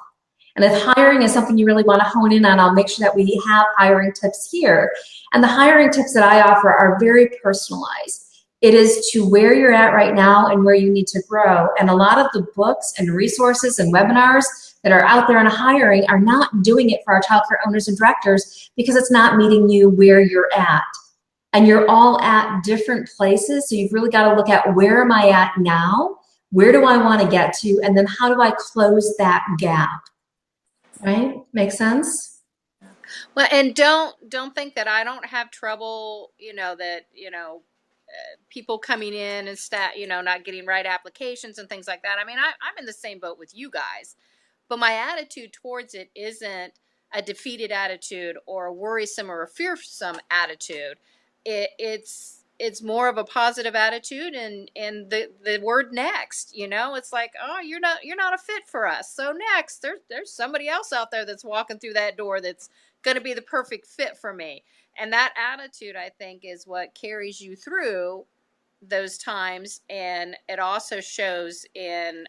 And if hiring is something you really want to hone in on, I'll make sure that we have hiring tips here. And the hiring tips that I offer are very personalized. It is to where you're at right now and where you need to grow. And a lot of the books and resources and webinars that are out there on hiring are not doing it for our childcare owners and directors because it's not meeting you where you're at. And you're all at different places. So you've really got to look at, where am I at now? Where do I want to get to? And then how do I close that gap? Right? Make sense? Well, and don't think that I don't have trouble, people coming in and not getting right applications and things like that. I mean, I'm in the same boat with you guys, but my attitude towards it isn't a defeated attitude or a worrisome or a fearsome attitude. It's more of a positive attitude, and the word next, it's like, oh, you're not a fit for us. So next, there's somebody else out there that's walking through that door that's going to be the perfect fit for me. And that attitude, I think, is what carries you through those times. And it also shows in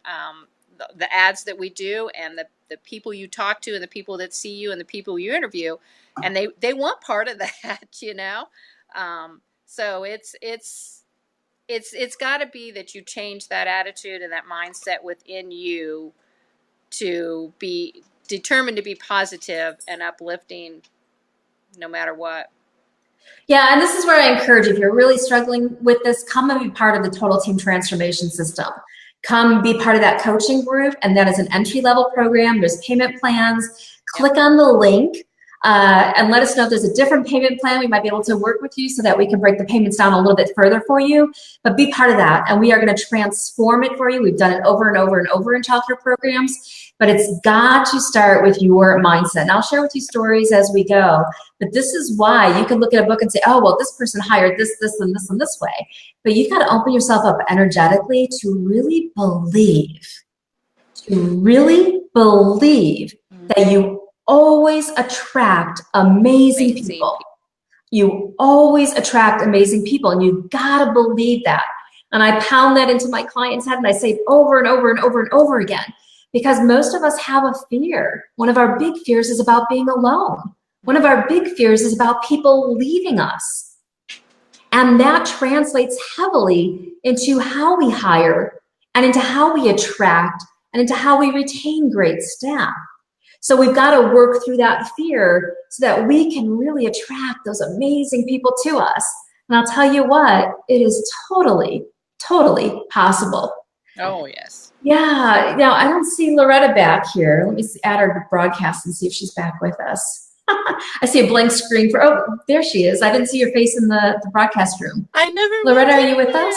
the ads that we do, and the people you talk to, and the people that see you, and the people you interview, and they want part of that, so it's got to be that you change that attitude and that mindset within you to be determined to be positive and uplifting no matter what. Yeah, and this is where I encourage you, if you're really struggling with this, come and be part of the Total Team Transformation System. Come be part of that coaching group, and that is an entry-level program. There's payment plans. Click on the link and let us know if there's a different payment plan. We might be able to work with you so that we can break the payments down a little bit further for you. But be part of that, and we are going to transform it for you. We've done it over and over and over in childcare programs, but it's got to start with your mindset. And I'll share with you stories as we go. But this is why you can look at a book and say, oh, well, this person hired this, and this, and this way. But you've got to open yourself up energetically to really believe that you always attract amazing people. You always attract amazing people, and you've got to believe that. And I pound that into my clients' head, and I say it over and over and over and over again, because most of us have a fear. One of our big fears is about being alone. One of our big fears is about people leaving us. And that translates heavily into how we hire, and into how we attract, and into how we retain great staff. So we've got to work through that fear so that we can really attract those amazing people to us. And I'll tell you what, it is totally, totally possible. Oh, yes. Yeah. Now, I don't see Loretta back here. Let me add her to broadcast and see if she's back with us. I see a blank screen for, oh, there she is. I didn't see your face in the broadcast room. I never. Loretta, are you with us?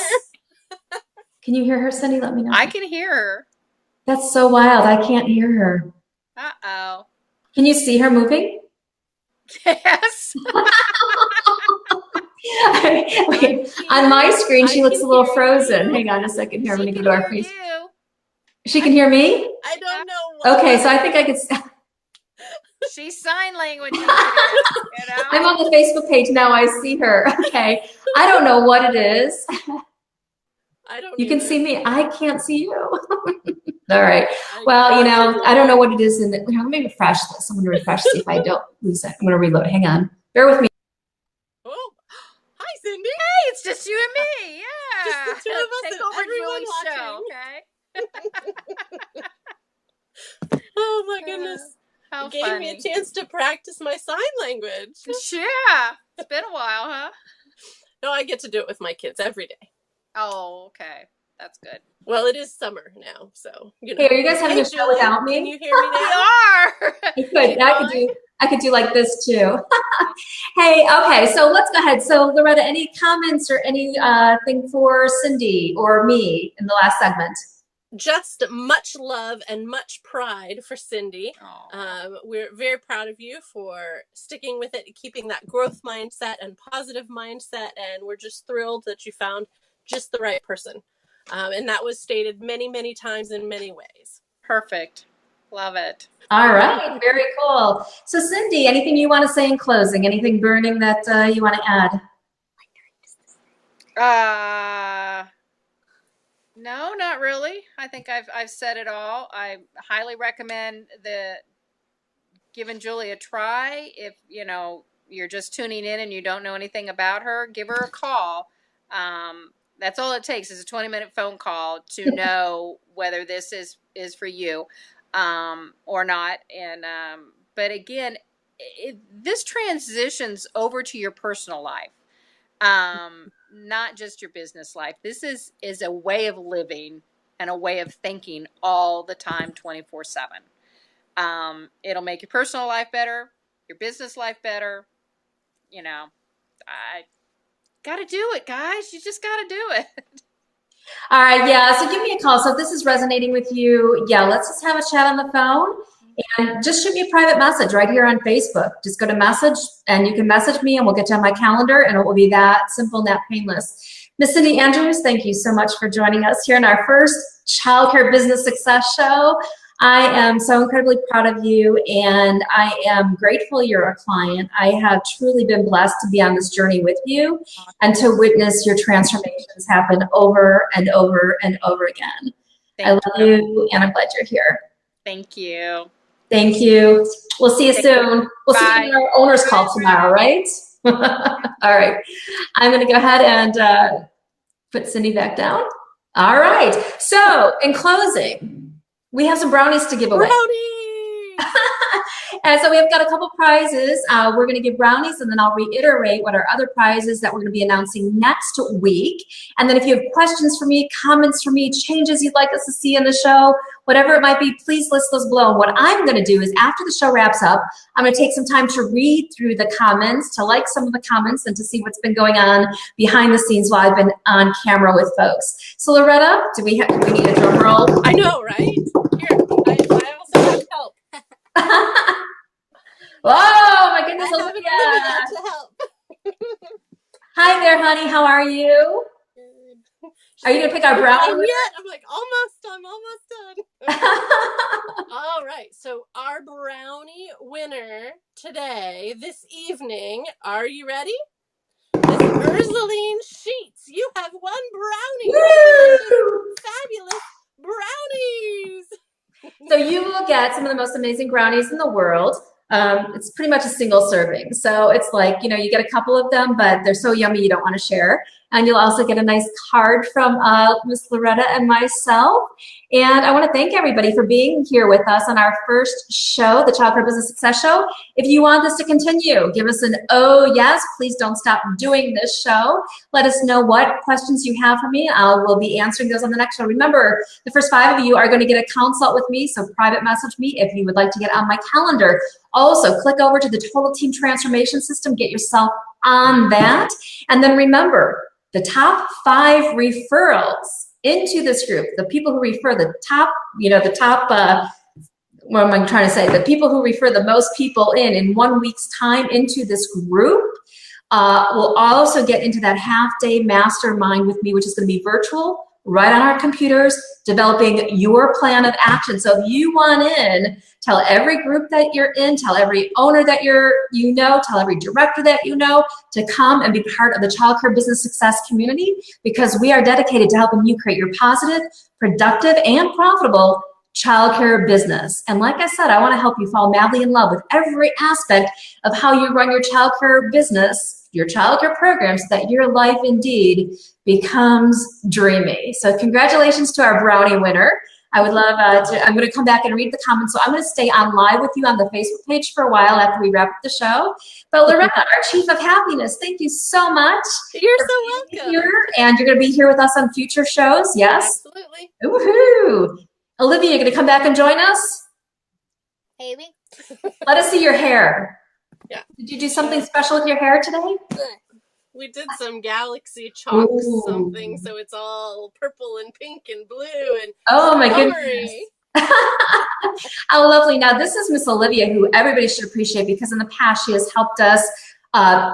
Can you hear her, Cindy? Let me know. I can hear her. That's so wild. I can't hear her. Uh-oh. Can you see her moving? Yes. Wait, on my screen, she looks a little frozen. Hang on a second here. I'm going to go to our face. She can hear me? I don't know. Okay, so I think I could. She's sign language. I'm on the Facebook page now. I see her. Okay. I don't know what it is. I don't. You can see me. I can't see you. All right. Well, I don't know what it is. Let me refresh this. I'm going to refresh, see if I don't lose it. I'm going to reload. Hang on. Bear with me. Oh, hi, Cindy. Hey, it's just you and me. Yeah. Just the two of us. Take over Julie's show, okay? Oh my goodness. How gave funny. me a chance to practice my sign language. Yeah. It's been a while, huh? No, I get to do it with my kids every day. Oh, okay. That's good. Well, it is summer now, so Hey, are you guys having a show without me? Can you hear me now? I could do like this too. Hey, okay, so let's go ahead. So Loretta, any comments or anything for Cindy or me in the last segment? Just much love and much pride for Cindy. We're very proud of you for sticking with it, keeping that growth mindset and positive mindset, and we're just thrilled that you found just the right person. And that was stated many, many times in many ways. Perfect. Love it. All right. Very cool. So Cindy, anything you want to say in closing? Anything burning that you want to add? No, not really. I think I've said it all. I highly recommend giving Julie a try. If, you're just tuning in and you don't know anything about her, give her a call. That's all it takes is a 20-minute phone call to know whether this is for you or not. And but again, this transitions over to your personal life, not just your business life. This is a way of living and a way of thinking all the time, 24/7. It'll make your personal life better, your business life better. You know, I got to do it, guys. You just got to do it. All right, yeah, so give me a call. So if this is resonating with you, yeah, let's just have a chat on the phone and just shoot me a private message right here on Facebook. Just go to message and you can message me and we'll get you on my calendar and it will be that simple and that painless. Miss Cindy Andrews, thank you so much for joining us here in our first Childcare Business Success Show. I am so incredibly proud of you and I am grateful you're a client. I have truly been blessed to be on this journey with you and to witness your transformations happen over and over and over again. I love you and I'm glad you're here. Thank you. Thank you. We'll see you soon. We'll see you in our owner's call tomorrow, right? All right. I'm going to go ahead and put Cindy back down. All right. So in closing, we have some brownies to give away. Brownies! And so we've got a couple prizes. We're going to give brownies, and then I'll reiterate what our other prizes that we're going to be announcing next week. And then if you have questions for me, comments for me, changes you'd like us to see in the show, whatever it might be, please list those below. And what I'm going to do is after the show wraps up, I'm going to take some time to read through the comments, to like some of the comments, and to see what's been going on behind the scenes while I've been on camera with folks. So Loretta, do we need a drum roll? I know, right? Here, I also have help. Oh my goodness, I have Olivia. to help. Hi there, honey. How are you? Good. Are you gonna pick our brownie? Yet? I'm like, I'm almost done. All right, so our brownie winner today, this evening, are you ready? Miss Ursuline Sheets, you have won brownies. Woo! Fabulous brownies. So you will get some of the most amazing brownies in the world. It's pretty much a single serving. So it's like, you get a couple of them, but they're so yummy you don't want to share. And you'll also get a nice card from Miss Loretta and myself. And I want to thank everybody for being here with us on our first show, the Childcare Business Success Show. If you want this to continue, give us an oh yes. Please don't stop doing this show. Let us know what questions you have for me. We'll be answering those on the next show. Remember, the first 5 of you are going to get a consult with me, so private message me if you would like to get on my calendar. Also, click over to the Total Team Transformation System, get yourself on that. And then remember, the top 5 referrals into this group, the people who refer the top, what am I trying to say? The people who refer the most people in 1 week's time into this group will also get into that half-day mastermind with me, which is going to be virtual, right on our computers, developing your plan of action. So if you want in, tell every group that you're in, tell every owner that tell every director that you know to come and be part of the Childcare Business Success community, because we are dedicated to helping you create your positive, productive, and profitable childcare business. And like I said, I want to help you fall madly in love with every aspect of how you run your childcare business, your childcare program, so that your life indeed becomes dreamy. So congratulations to our brownie winner. I would love I'm going to come back and read the comments. So I'm going to stay on live with you on the Facebook page for a while after we wrap up the show. But Loretta, our Chief of Happiness, thank you so much. You're so welcome. Here. And you're going to be here with us on future shows, yes? Absolutely. Woohoo! Olivia, you're going to come back and join us? Amy? Let us see your hair. Yeah. Did you do something special with your hair today? We did some galaxy chalk something, Ooh. so it's all purple and pink and blue and oh my summery. goodness. Oh, lovely. Now, this is Miss Olivia, who everybody should appreciate, because in the past she has helped us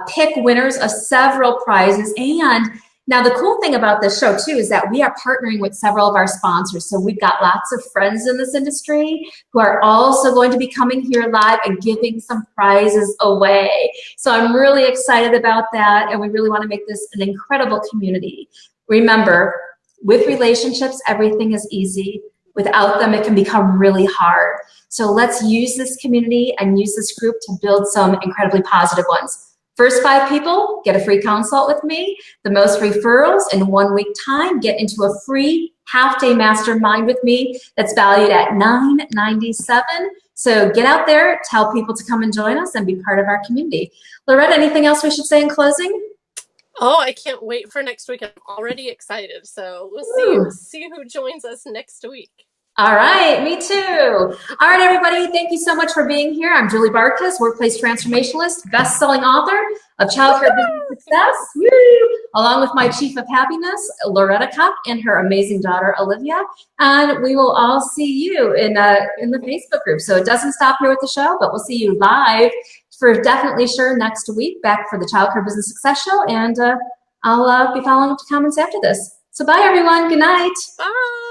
pick winners of several prizes. And now the cool thing about this show too is that we are partnering with several of our sponsors. So we've got lots of friends in this industry who are also going to be coming here live and giving some prizes away. So I'm really excited about that, and we really want to make this an incredible community. Remember, with relationships, everything is easy. Without them, it can become really hard. So let's use this community and use this group to build some incredibly positive ones. First 5 people get a free consult with me. The most referrals in 1 week time get into a free half-day mastermind with me that's valued at $9.97. So get out there, tell people to come and join us and be part of our community. Loretta, anything else we should say in closing? Oh, I can't wait for next week. I'm already excited. So we'll see who joins us next week. All right, me too. All right, everybody, thank you so much for being here. I'm Julie Bartkus, workplace transformationalist, best-selling author of Childcare Business Success, along with my Chief of Happiness, Loretta Koch, and her amazing daughter, Olivia. And we will all see you in the Facebook group. So it doesn't stop here with the show, but we'll see you live for definitely sure next week, back for the Childcare Business Success show. And I'll be following up the comments after this. So bye, everyone. Good night. Bye.